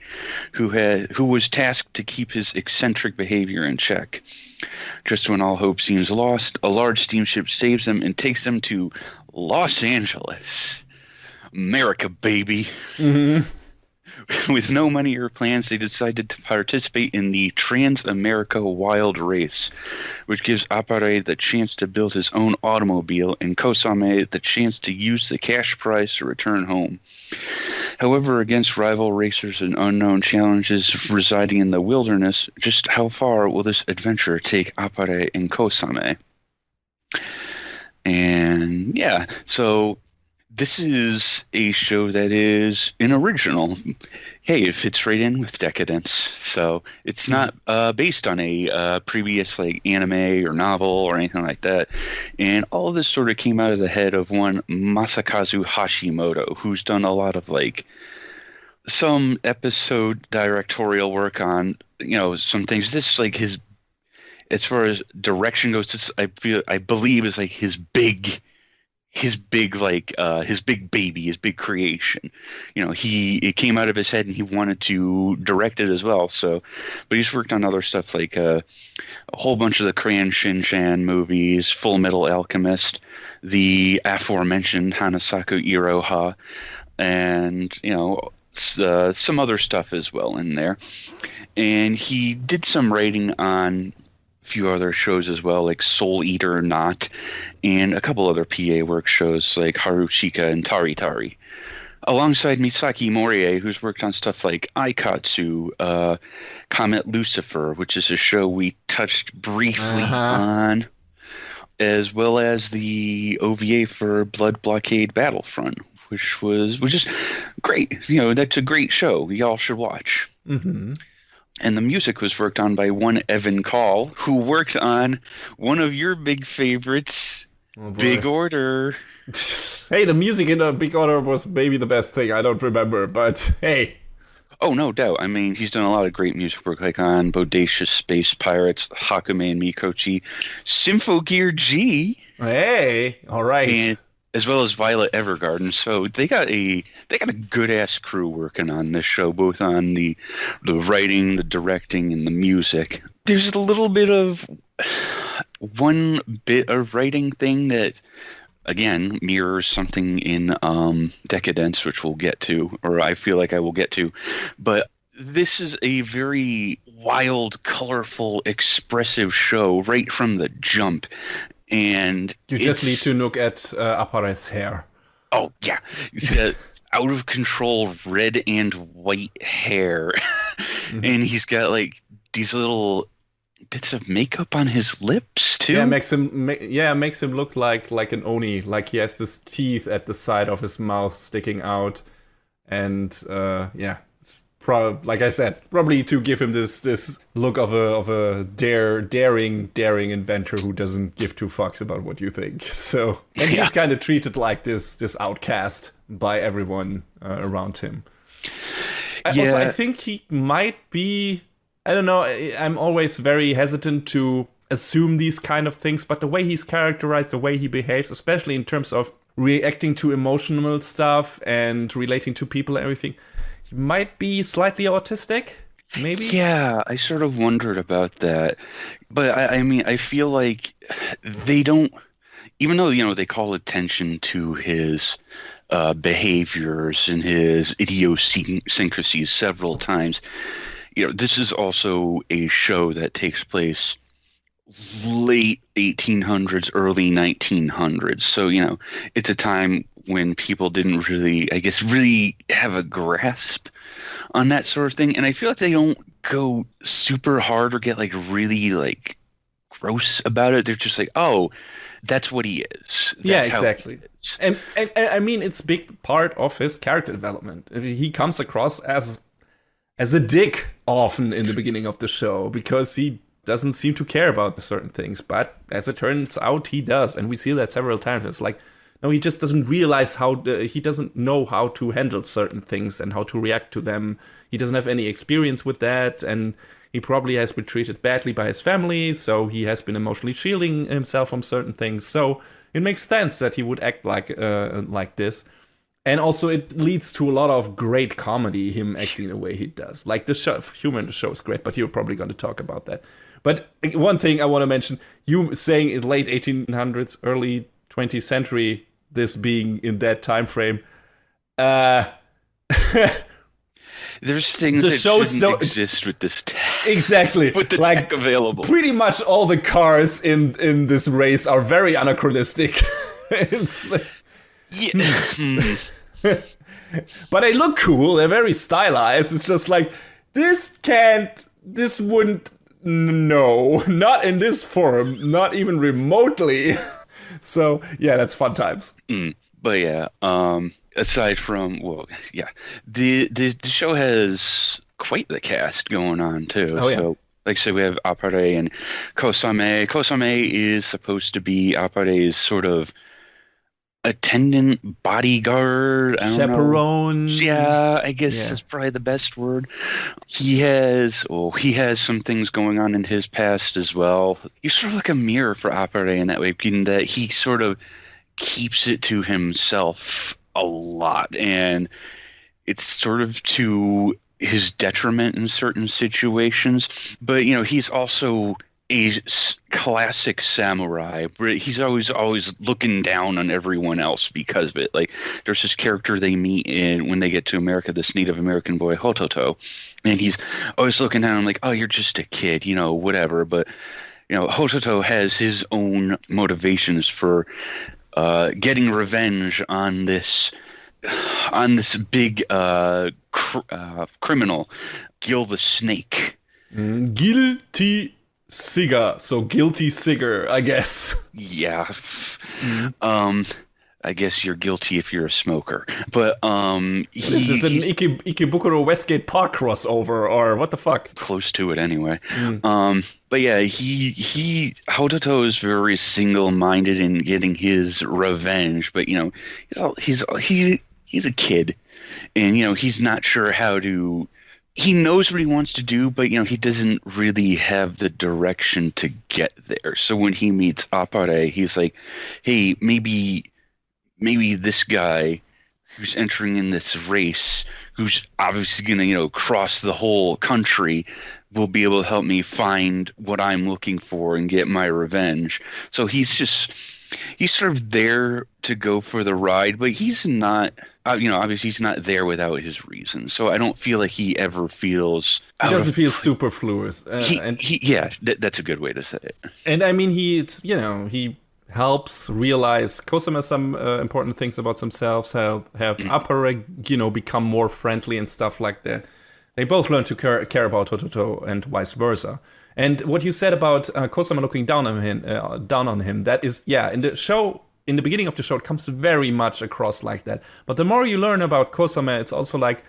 who was tasked to keep his eccentric behavior in check. Just when all hope seems lost, a large steamship saves them and takes them to Los Angeles. America, baby. Hmm. With no money or plans, they decided to participate in the Trans-America Wild Race, which gives Appare the chance to build his own automobile and Kosame the chance to use the cash prize to return home. However, against rival racers and unknown challenges residing in the wilderness, just how far will this adventure take Appare and Kosame? And yeah, so this is a show that is an original. Hey, it fits right in with Deca-Dence. So it's not based on a previous like anime or novel or anything like that. And all of this sort of came out of the head of one Masakazu Hashimoto, who's done a lot of like some episode directorial work on, some things. This like his, as far as direction goes, this I believe is like his big baby, his big creation. It came out of his head and he wanted to direct it as well. So, but he's worked on other stuff like a whole bunch of the Crayon Shin-chan movies, Full Metal Alchemist, the aforementioned Hanasaku Iroha, and some other stuff as well in there. And he did some writing on few other shows as well, like Soul Eater or Not, and a couple other PA work shows like Haruchika and Tari Tari. Alongside Misaki Morie, who's worked on stuff like Aikatsu, Comet Lucifer, which is a show we touched briefly Uh-huh. on, as well as the OVA for Blood Blockade Battlefront, which is great. That's a great show. Y'all should watch. Hmm. And the music was worked on by one Evan Call, who worked on one of your big favorites, Oh Big boy. Order. Hey, the music in the Big Order was maybe the best thing. I don't remember, but hey. Oh, no doubt. I mean, he's done a lot of great music work, like on Bodacious Space Pirates, Hakume and Mikochi, Symphogear G, Hey, all right. and as well as Violet Evergarden. So they got a good ass crew working on this show, both on the writing, the directing, and the music. There's a little bit of one bit of writing thing that again mirrors something in Deca-Dence, which we'll get to, or I feel like I will get to. But this is a very wild, colorful, expressive show right from the jump. And You just need to look at Appare's hair. Oh, yeah. He's got out of control red and white hair. And he's got like these little bits of makeup on his lips too. Yeah, makes him look like an Oni, like he has this teeth at the side of his mouth sticking out, and it's like I said, probably to give him this look of a daring inventor who doesn't give two fucks about what you think. So, and he's kind of treated like this outcast by everyone around him. Also, I think he might be. I don't know, I'm always very hesitant to assume these kind of things, but the way he's characterized, the way he behaves, especially in terms of reacting to emotional stuff and relating to people and everything, he might be slightly autistic, maybe? Yeah, I sort of wondered about that. But I mean, I feel like they don't, even though, they call attention to his behaviors and his idiosyncrasies several times, this is also a show that takes place late 1800s, early 1900s. So, it's a time when people didn't really have a grasp on that sort of thing. And I feel like they don't go super hard or get like really like gross about it. They're just like, oh, that's what he is. That's exactly. And I mean, it's a big part of his character development. He comes across as a dick often in the beginning of the show because he doesn't seem to care about certain things. But as it turns out, he does. And we see that several times. It's like, no, he just doesn't realize he doesn't know how to handle certain things and how to react to them. He doesn't have any experience with that. And he probably has been treated badly by his family. So he has been emotionally shielding himself from certain things. So it makes sense that he would act like this. And also, it leads to a lot of great comedy, him acting the way he does. Like, the humor in the show is great, but you're probably going to talk about that. But one thing I want to mention, you saying in late 1800s, early 20th century, this being in that time frame, there's things that shouldn't exist with this tech. Exactly. With the tech available. Pretty much all the cars in this race are very anachronistic. But they look cool, they're very stylized. It's just like, this wouldn't, no, not in this form, not even remotely. So yeah, that's fun times. But yeah, aside from, the show has quite the cast going on too. Oh, yeah. So like I said, we have Appare and Kosame. Kosame is supposed to be Appare's sort of attendant, bodyguard, chaperone. Yeah, I guess that's probably the best word. He has some things going on in his past as well. He's sort of like a mirror for Appare in that way, in that he sort of keeps it to himself a lot, and it's sort of to his detriment in certain situations. But he's also a classic samurai. He's always looking down on everyone else because of it. Like, there's this character they meet when they get to America, this Native American boy Hototo, and he's always looking down, like, oh, you're just a kid, whatever. But Hototo has his own motivations for getting revenge on this big criminal, Gil the Snake. Guilty Sigger, so guilty Sigger, I guess. Yeah. I guess you're guilty if you're a smoker. But this is an Ikebukuro Westgate Park crossover, or what the fuck? Close to it anyway. But yeah, Hototo is very single-minded in getting his revenge, but he's a kid, and he's not sure how to. He knows what he wants to do, but he doesn't really have the direction to get there. So when he meets Appare, he's like, "Hey, maybe this guy who's entering in this race, who's obviously going to cross the whole country, will be able to help me find what I'm looking for and get my revenge." So he's sort of there to go for the ride, but he's not. Obviously he's not there without his reasons. So I don't feel like he ever feels. He doesn't feel superfluous. That's a good way to say it. And I mean, he helps realize Kosama some important things about themselves, have Appare, become more friendly and stuff like that. They both learn to care about Hototo and vice versa. And what you said about Kosama looking down on him, that is, in the show, in the beginning of the show, it comes very much across like that. But the more you learn about Kosama, it's also like,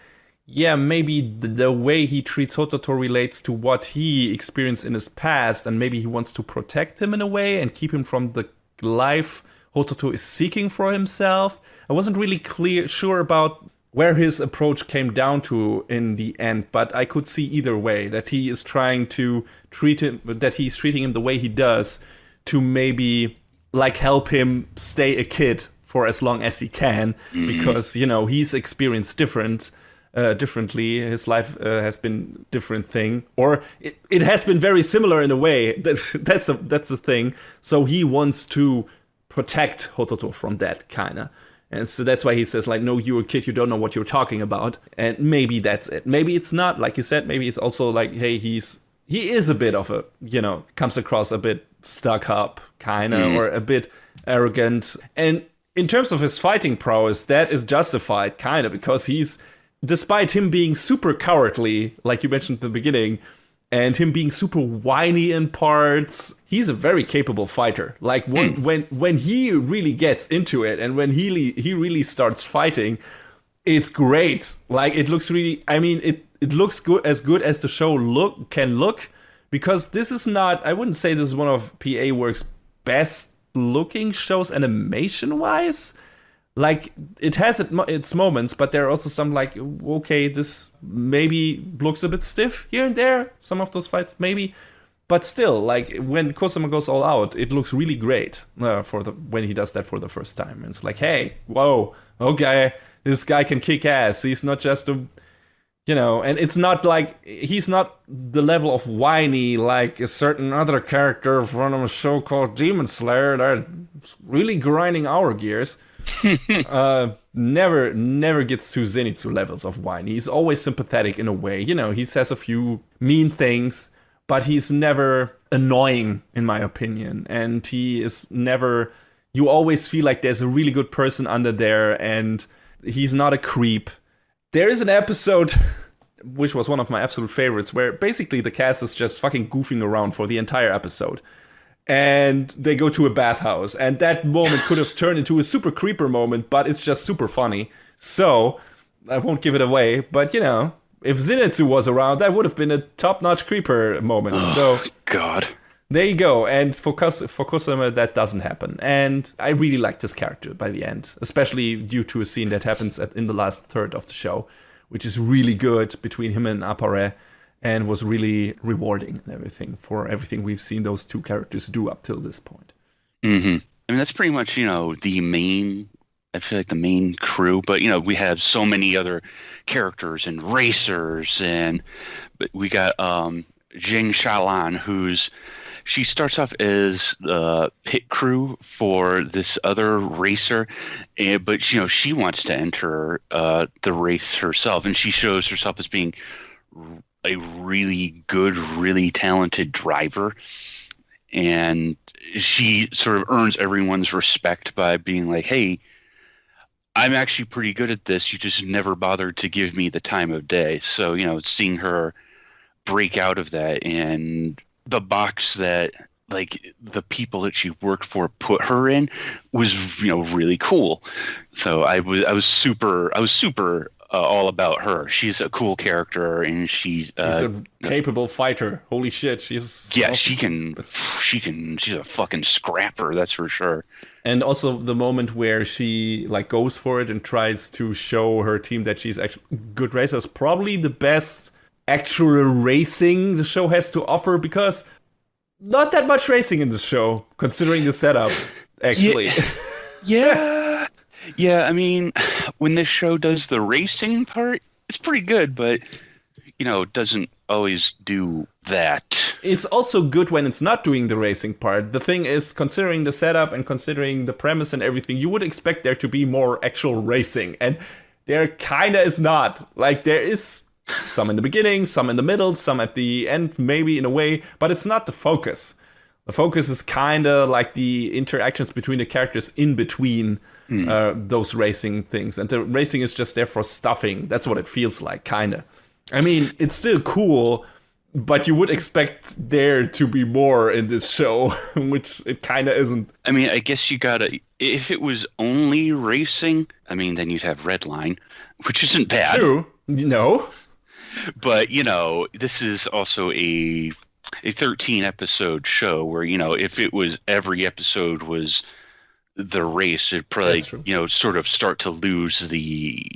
maybe the way he treats Hototo relates to what he experienced in his past, and maybe he wants to protect him in a way and keep him from the life Hototo is seeking for himself. I wasn't really sure about where his approach came down to in the end, but I could see either way, that he is trying to treating him the way he does to maybe like help him stay a kid for as long as he can, because he's experienced differently. His life has been different thing, or it has been very similar in a way. That's the thing. So he wants to protect Hototo from that kinda. And so that's why he says, like, no, you're a kid, you don't know what you're talking about. And maybe that's it. Maybe it's not, like you said, maybe it's also like, hey, he is a bit of a, comes across a bit stuck up, kinda, or a bit arrogant. And in terms of his fighting prowess, that is justified, kinda, because despite him being super cowardly, like you mentioned at the beginning, and him being super whiny in parts, he's a very capable fighter. Like when he really gets into it, and when he really starts fighting, it's great. Like it looks really, it looks good as the show can look, because this is not, I wouldn't say this is one of PA Works' best looking shows animation wise. Like, it has its moments, but there are also some, like, okay, this maybe looks a bit stiff here and there, some of those fights, maybe. But still, like, when Kosama goes all out, it looks really great when he does that for the first time. And it's like, hey, whoa, okay, this guy can kick ass. He's not just and it's not like, he's not the level of whiny like a certain other character from a show called Demon Slayer that's really grinding our gears. Never gets to Zenitsu levels of whine. He's always sympathetic in a way. He says a few mean things, but he's never annoying, in my opinion. And he is never, you always feel like there's a really good person under there, and he's not a creep. There is an episode, which was one of my absolute favorites, where basically the cast is just fucking goofing around for the entire episode. And they go to a bathhouse, and that moment could have turned into a super creeper moment, but it's just super funny. So, I won't give it away, but if Zenitsu was around, that would have been a top-notch creeper moment. So, God. There you go. And for Kosama, that doesn't happen. And I really liked this character by the end, especially due to a scene that happens in the last third of the show, which is really good between him and Appare, and was really rewarding and everything we've seen those two characters do up till this point. That's pretty much, the main, I feel like the main crew, but, we have so many other characters and racers, but we got Jing Shalan, she starts off as the pit crew for this other racer, but, she wants to enter the race herself, and she shows herself as being a really good, really talented driver, and she sort of earns everyone's respect by being like, hey, I'm actually pretty good at this, you just never bothered to give me the time of day. So, seeing her break out of that, and the box that like the people that she worked for put her in was really cool. So I was super all about her. She's a cool character, and she's a capable fighter. Holy shit, she can. She's a fucking scrapper, that's for sure. And also the moment where she like goes for it and tries to show her team that she's actually a good racer is probably the best actual racing the show has to offer, because not that much racing in the show, considering the setup, actually. Yeah. Yeah, I mean, when this show does the racing part, it's pretty good, but, it doesn't always do that. It's also good when it's not doing the racing part. The thing is, considering the setup and considering the premise and everything, you would expect there to be more actual racing, and there kinda is not. Like, there is some in the beginning, some in the middle, some at the end, maybe in a way, but it's not the focus. The focus is kind of like the interactions between the characters in between those racing things. And the racing is just there for stuffing. That's what it feels like, kind of. I mean, it's still cool, but you would expect there to be more in this show, which it kind of isn't. I mean, I guess you gotta, if it was only racing, I mean, then you'd have Redline, which isn't bad. True. No. But, you know, this is also a 13 episode show where, you know, if it was every episode was the race, it'd probably, you know, sort of start to lose the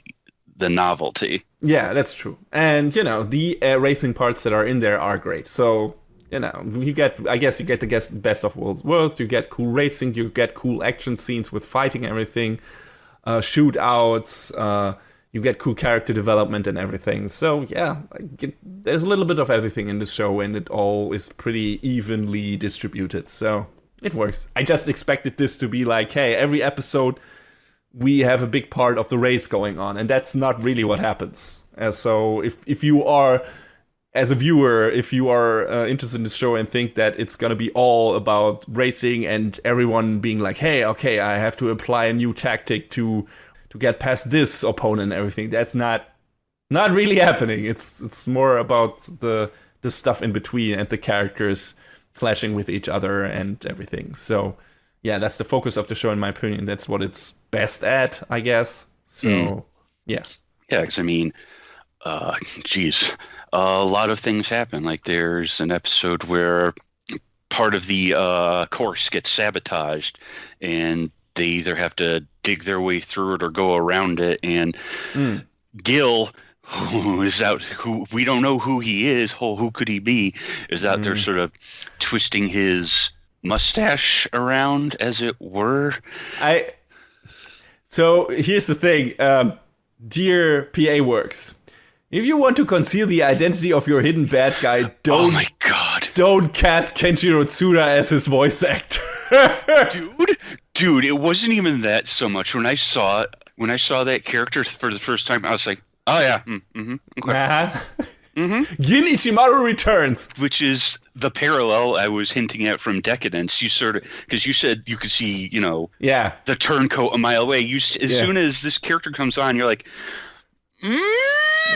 novelty. Yeah, that's true. And, you know, the racing parts that are in there are great. So, you know, you get the best of both worlds. You get cool racing, you get cool action scenes with fighting and everything, shootouts, you get cool character development and everything. So, yeah, there's a little bit of everything in this show, and it all is pretty evenly distributed. So, it works. I just expected this to be like, hey, every episode we have a big part of the race going on, and that's not really what happens. So if you are, as a viewer, if you are interested in this show and think that it's gonna be all about racing and everyone being like, hey, okay, I have to apply a new tactic to get past this opponent and everything, that's not really happening. It's more about the stuff in between and the characters clashing with each other and everything. So yeah, that's the focus of the show, in my opinion. That's what it's best at, I guess. So, yeah. Yeah, because, I mean, geez, a lot of things happen. Like, there's an episode where part of the course gets sabotaged, and they either have to dig their way through it or go around it. And Gil, who is out, who we don't know who he is, who could he be, is out there sort of twisting his mustache around, as it were. So here's the thing, dear PA Works, if you want to conceal the identity of your hidden bad guy, don't. Oh my god! Don't cast Kenshiro Tsuda as his voice actor. Dude, it wasn't even that so much. When I saw that character for the first time, I was like, oh yeah, okay. Gin Ichimaru returns, which is the parallel I was hinting at from Deca-Dence. You sort of, because you said you could see, you know, the turncoat a mile away. As soon as this character comes on, you're like,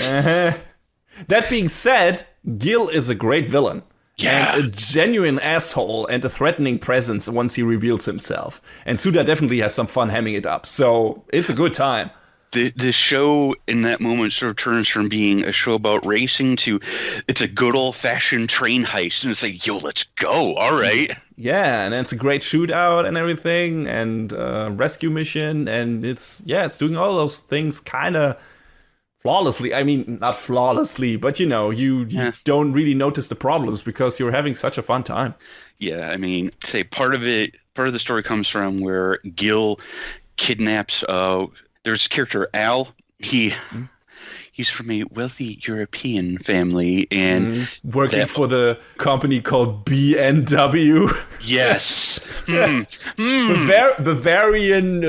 That being said, Gil is a great villain. Yeah. And a genuine asshole and a threatening presence once he reveals himself. And Tsuda definitely has some fun hamming it up. So it's a good time. The show in that moment sort of turns from being a show about racing to it's a good old-fashioned train heist, and it's like, yo, let's go, all right. Yeah, and it's a great shootout and everything, and rescue mission, and it's doing all those things kind of flawlessly. I mean, not flawlessly, but you know, you don't really notice the problems because you're having such a fun time. Yeah, I mean, say part of the story comes from where Gil kidnaps there's a character, Al. He's from a wealthy European family, and he's working for the company called BNW. Yes. Bavarian.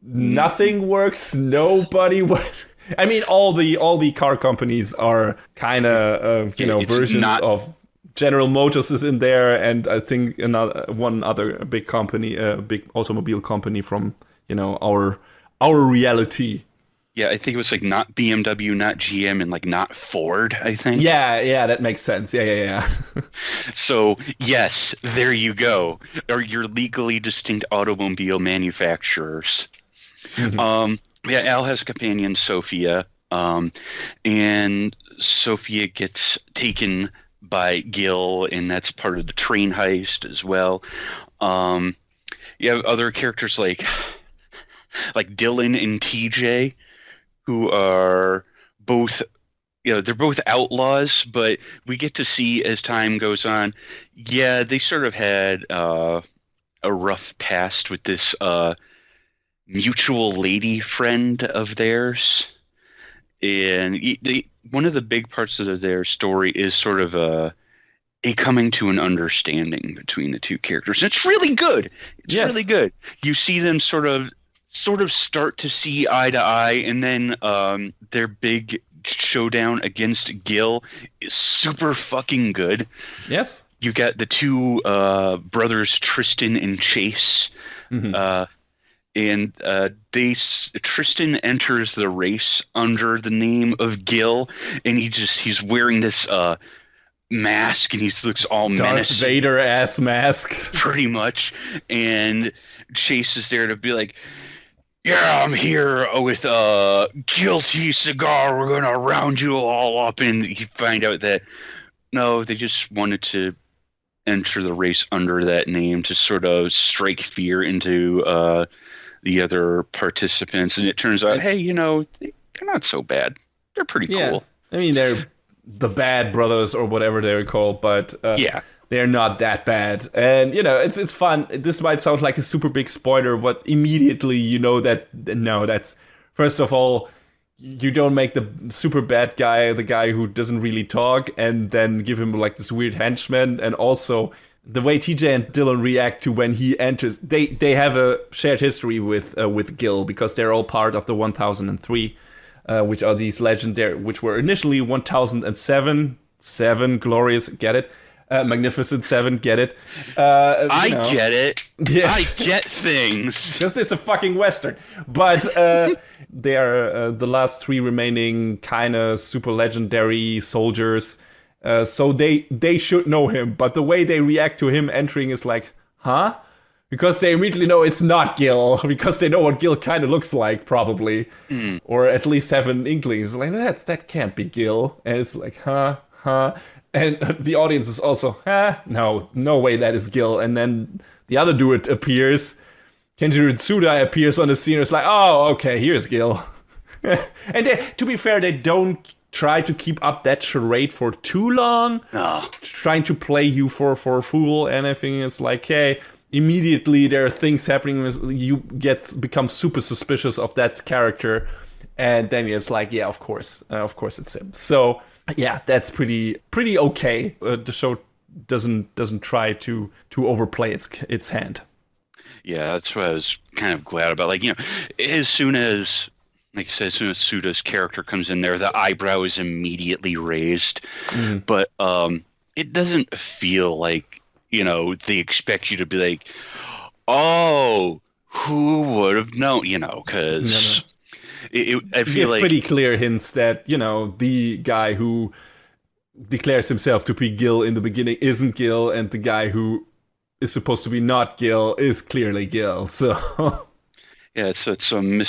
Nothing works. Nobody works. I mean, all the car companies are kind of versions of General Motors is in there, and I think one other big company, big automobile company from our reality. Yeah, I think it was like not BMW, not GM, and like not Ford, I think. Yeah, that makes sense. Yeah. So, yes, there you go. Or your legally distinct automobile manufacturers. Mm-hmm. Al has a companion, Sophia, and Sophia gets taken by Gil, and that's part of the train heist as well. You have other characters like Dylan and TJ, who are both, they're both outlaws, but we get to see as time goes on, they sort of had a rough past with this mutual lady friend of theirs. And one of the big parts of their story is sort of a coming to an understanding between the two characters. It's really good. It's really good. You see them sort of start to see eye to eye, and then their big showdown against Gil is super fucking good. Yes. you got the two brothers Tristan and Chase. Mhm. And Tristan enters the race under the name of Gil, and he's wearing this mask, and he looks all Darth menacing, Vader ass masks. pretty much. And Chase is there to be like, "Yeah, I'm here with a guilty cigar. We're gonna round you all up." And you find out that no, they just wanted to enter the race under that name to sort of strike fear into the other participants, and it turns out, hey, they're not so bad. They're pretty cool. I mean, they're the bad brothers or whatever they're called, but Yeah. they're not that bad. And, it's fun. This might sound like a super big spoiler, but immediately you know that, no, that's, first of all, you don't make the super bad guy the guy who doesn't really talk and then give him like this weird henchman. And also the way TJ and Dylan react to when he enters, they have a shared history with Gil because they're all part of the 1003, which are these legendary, which were initially 1007, glorious, get it? Magnificent Seven, get it? I get it. Yeah. I get things. Because it's a fucking Western. But they are the last three remaining kind of super legendary soldiers. So they should know him. But the way they react to him entering is like, huh? Because they immediately know it's not Gil. Because they know what Gil kind of looks like, probably. Or at least have an inkling. It's like, that can't be Gil. And it's like, huh? And the audience is also, no way that is Gil. And then the other dude appears. Kenjiro Tsuda appears on the scene. It's like, oh, okay, here's Gil. And to be fair, they don't try to keep up that charade for too long. No. Trying to play you for a fool and everything. It's like, hey, immediately there are things happening. You become super suspicious of that character. And then it's like, yeah, of course it's him. So yeah, that's pretty okay. The show doesn't try to overplay its hand. Yeah, that's what I was kind of glad about. Like, as soon as, like I said, as soon as Suda's character comes in there, the eyebrow is immediately raised. But it doesn't feel like, they expect you to be like, oh, who would have known, because I feel like pretty clear hints that, the guy who declares himself to be Gil in the beginning isn't Gil, and the guy who is supposed to be not Gil is clearly Gil. So yeah, it's some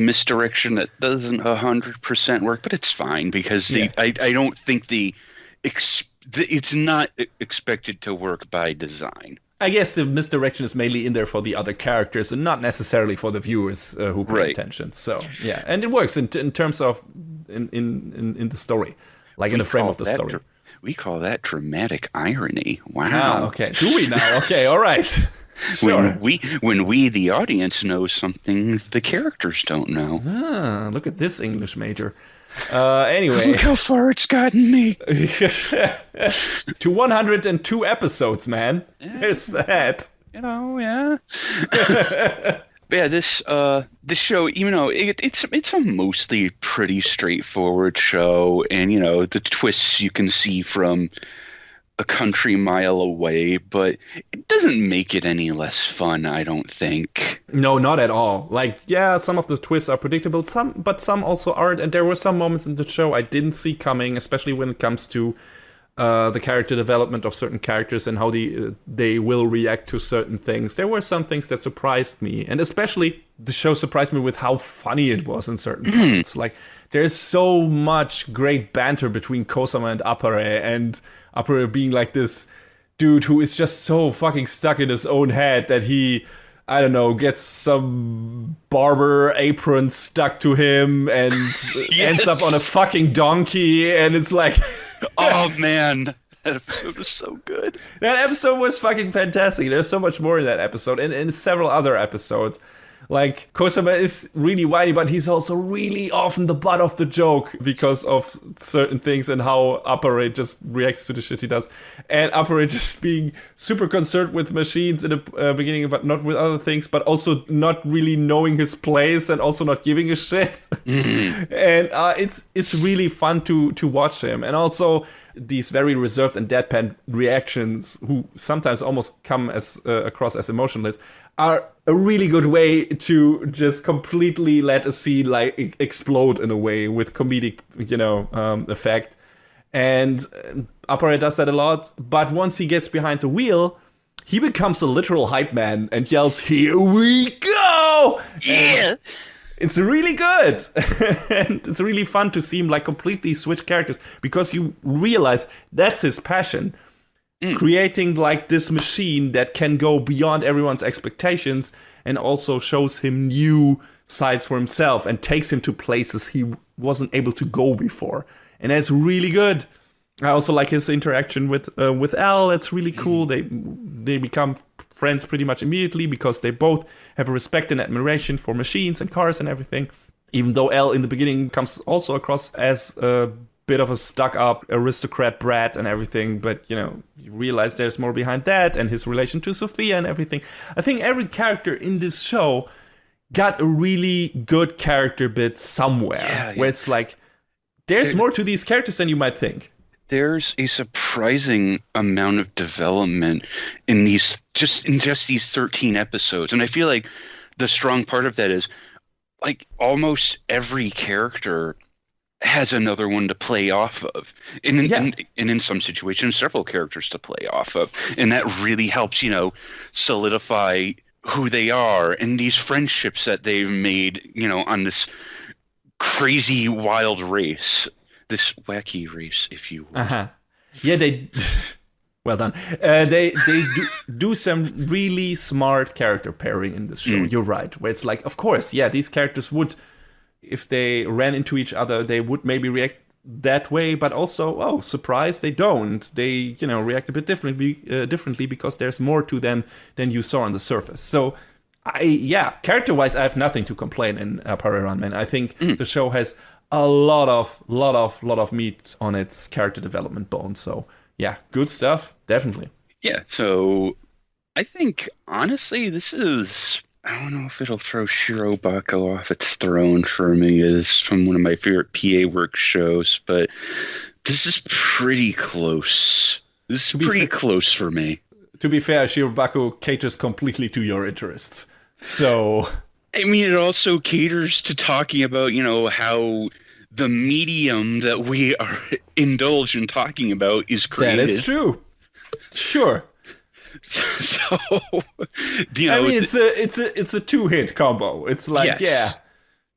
misdirection that doesn't 100% work, but it's fine because I don't think it's not expected to work by design. I guess the misdirection is mainly in there for the other characters and not necessarily for the viewers who pay attention. So yeah, and it works in terms of in the story, like in the frame of the story. We call that dramatic irony. Wow. Okay. Do we now? Okay. All right. Sure. When we the audience know something the characters don't know. Look at this English major. Anyway, look how far it's gotten me. To 102 episodes, man. There's that. Yeah. Yeah, this show, even though it's a mostly pretty straightforward show, and the twists you can see from a country mile away, but it doesn't make it any less fun, I don't think. No, not at all. Like, yeah, some of the twists are predictable, but some also aren't, and there were some moments in the show I didn't see coming, especially when it comes to the character development of certain characters and how they will react to certain things. There were some things that surprised me, and especially the show surprised me with how funny it was in certain parts. Like, there's so much great banter between Kosama and Appare, and Appare being like this dude who is just so fucking stuck in his own head that he, I don't know, gets some barber apron stuck to him and ends up on a fucking donkey, and it's like... Oh man, that episode was so good. That episode was fucking fantastic. There's so much more in that episode, and in several other episodes. Like, Kosama is really whiny, but he's also really often the butt of the joke because of certain things and how Appare just reacts to the shit he does. And Appare just being super concerned with machines in the beginning, but not with other things, but also not really knowing his place and also not giving a shit. And it's really fun to watch him. And also these very reserved and deadpan reactions, who sometimes almost come as across as emotionless, are a really good way to just completely let a scene like explode in a way with comedic, effect. And Appare does that a lot. But once he gets behind the wheel, he becomes a literal hype man and yells, "Here we go!" Yeah. And it's really good. And it's really fun to see him like completely switch characters, because you realize that's his passion. Creating like this machine that can go beyond everyone's expectations and also shows him new sides for himself and takes him to places he wasn't able to go before. And that's really good. I also like his interaction with Al. That's really cool. They become friends pretty much immediately because they both have a respect and admiration for machines and cars and everything. Even though Al in the beginning comes also across as a bit of a stuck-up aristocrat brat and everything, but you realize there's more behind that, and his relation to Sophia and everything. I think every character in this show got a really good character bit somewhere, where it's like there's more to these characters than you might think. There's a surprising amount of development in just these 13 episodes, and I feel like the strong part of that is like almost every character has another one to play off of, and in some situations several characters to play off of, and that really helps solidify who they are and these friendships that they've made on this crazy wild race, this wacky race, if you will. Yeah, they well done. They do some really smart character pairing in this show. You're right, where it's like, of course, these characters would, if they ran into each other, they would maybe react that way, but also, surprise, they don't. They, react a bit differently because there's more to them than you saw on the surface. So, character-wise, I have nothing to complain in Appare-Ranman. I think the show has a lot of meat on its character development bone. So, good stuff, definitely. Yeah, so I think, honestly, this is... I don't know if it'll throw Shirobako off its throne for me as from one of my favorite PA Works shows, but this is pretty close. This is pretty close for me. To be fair, Shirobako caters completely to your interests. So... I mean, it also caters to talking about, how the medium that we are indulge in talking about is created. That is true. Sure. So, I mean, it's a two-hit combo. It's like,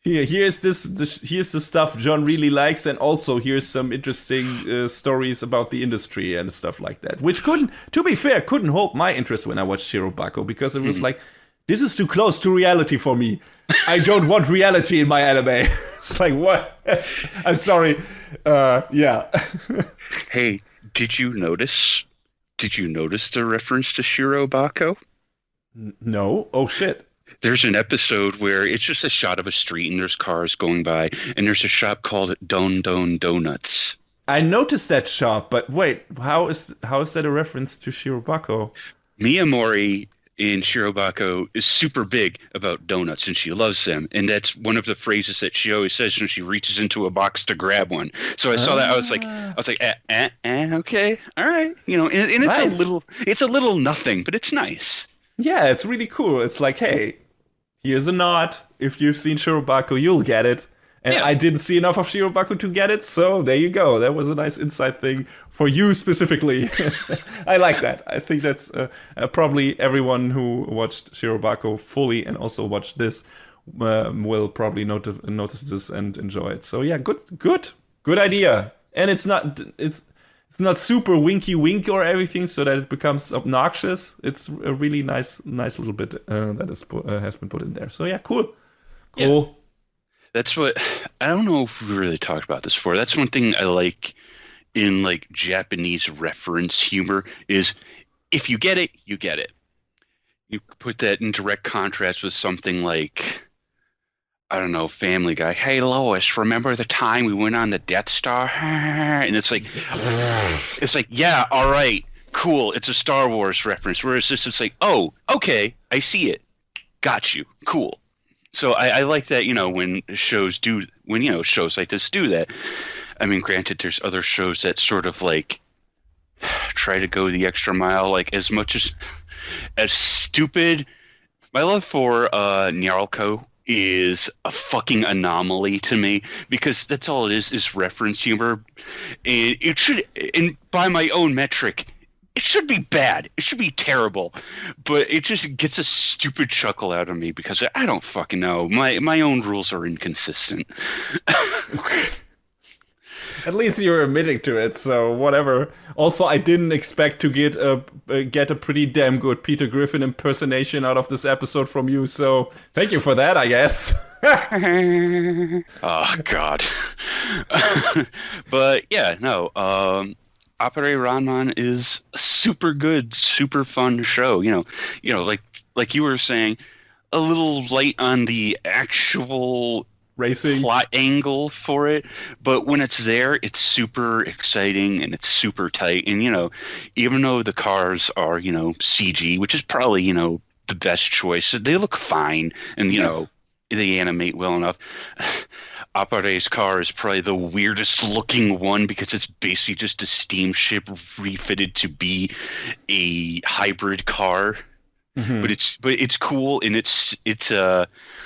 here's the stuff John really likes, and also here's some interesting stories about the industry and stuff like that. Which couldn't hold my interest when I watched Shirobako, because it was like, this is too close to reality for me. I don't want reality in my anime. It's like, what? I'm sorry. Hey, did you notice the reference to Shirobako? No. Oh, shit. There's an episode where it's just a shot of a street and there's cars going by, and there's a shop called Don Don Donuts. I noticed that shop, but wait, how is that a reference to Shirobako? Miyamori in Shirobako is super big about donuts, and she loves them, and that's one of the phrases that she always says when she reaches into a box to grab one. So I saw that, I was like, okay, all right, and it's nice. It's a little nothing, but it's nice. Yeah, it's really cool. It's like, hey, here's a nod. If you've seen Shirobako, you'll get it. And I didn't see enough of Shirobako to get it, so there you go. That was a nice inside thing for you specifically. I like that. I think that's probably everyone who watched Shirobako fully and also watched this will probably notice this and enjoy it. So yeah, good idea. And it's not super winky wink or everything, so that it becomes obnoxious. It's a really nice little bit that has been put in there. So yeah, cool. Yeah. That's what, I don't know if we really talked about this before. That's one thing I like in like Japanese reference humor is if you get it, you get it. You put that in direct contrast with something like, I don't know, Family Guy. Hey, Lois, remember the time we went on the Death Star? And it's like, yeah, all right, cool. It's a Star Wars reference. Whereas this is like, oh, okay, I see it. Got you. Cool. So I like that, when shows like this do that. I mean, granted, there's other shows that sort of like try to go the extra mile, like as much as stupid. My love for Nyarko is a fucking anomaly to me, because that's all it is reference humor. And it should, and by my own metric, it should be bad. It should be terrible. But it just gets a stupid chuckle out of me because I don't fucking know. My own rules are inconsistent. At least you're admitting to it, so whatever. Also, I didn't expect to get a pretty damn good Peter Griffin impersonation out of this episode from you, so thank you for that, I guess. Oh, God. But, yeah, no, Appare-Ranman is a super good, super fun show. Like you were saying, a little light on the actual racing plot angle for it, but when it's there, it's super exciting and it's super tight. And even though the cars are CG, which is probably the best choice, they look fine, and Yes. They animate well enough. Appare's car is probably the weirdest looking one because it's basically just a steamship refitted to be a hybrid car. Mm-hmm. But it's cool, and it's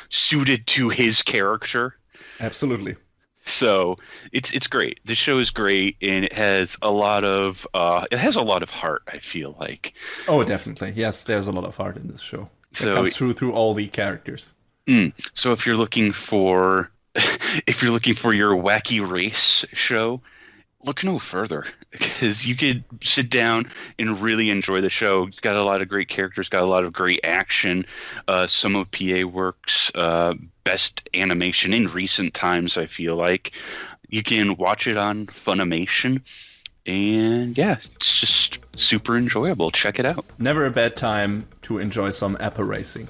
suited to his character. Absolutely. So it's great. The show is great, and it has a lot of heart, I feel like. Oh, definitely. Yes, there's a lot of heart in this show. It So comes through all the characters. So if you're looking for your wacky race show, look no further, because you could sit down and really enjoy the show. It's got a lot of great characters, got a lot of great action. Some of PA Works' best animation in recent times, I feel like. You can watch it on Funimation, and yeah, it's just super enjoyable. Check it out. Never a bad time to enjoy some Apple racing.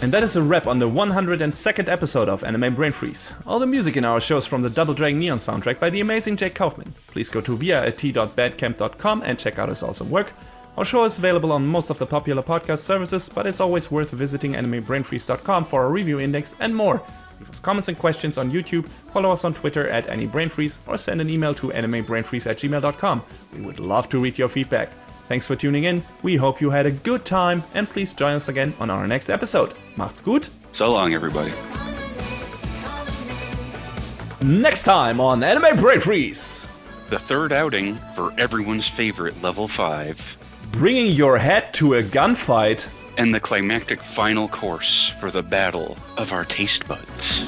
And that is a wrap on the 102nd episode of Anime Brain Freeze. All the music in our show is from the Double Dragon Neon soundtrack by the amazing Jake Kaufman. Please go to via@t.bandcamp.com and check out his awesome work. Our show is available on most of the popular podcast services, but it's always worth visiting animebrainfreeze.com for our review index and more. Leave us comments and questions on YouTube, follow us on Twitter @AnyBrainFreeze, or send an email to animebrainfreeze@gmail.com. We would love to read your feedback. Thanks for tuning in, we hope you had a good time, and please join us again on our next episode. Macht's gut! So long, everybody. Next time on Anime Brain Freeze! The third outing for everyone's favorite level 5. Bringing your head to a gunfight. And the climactic final course for the battle of our taste buds.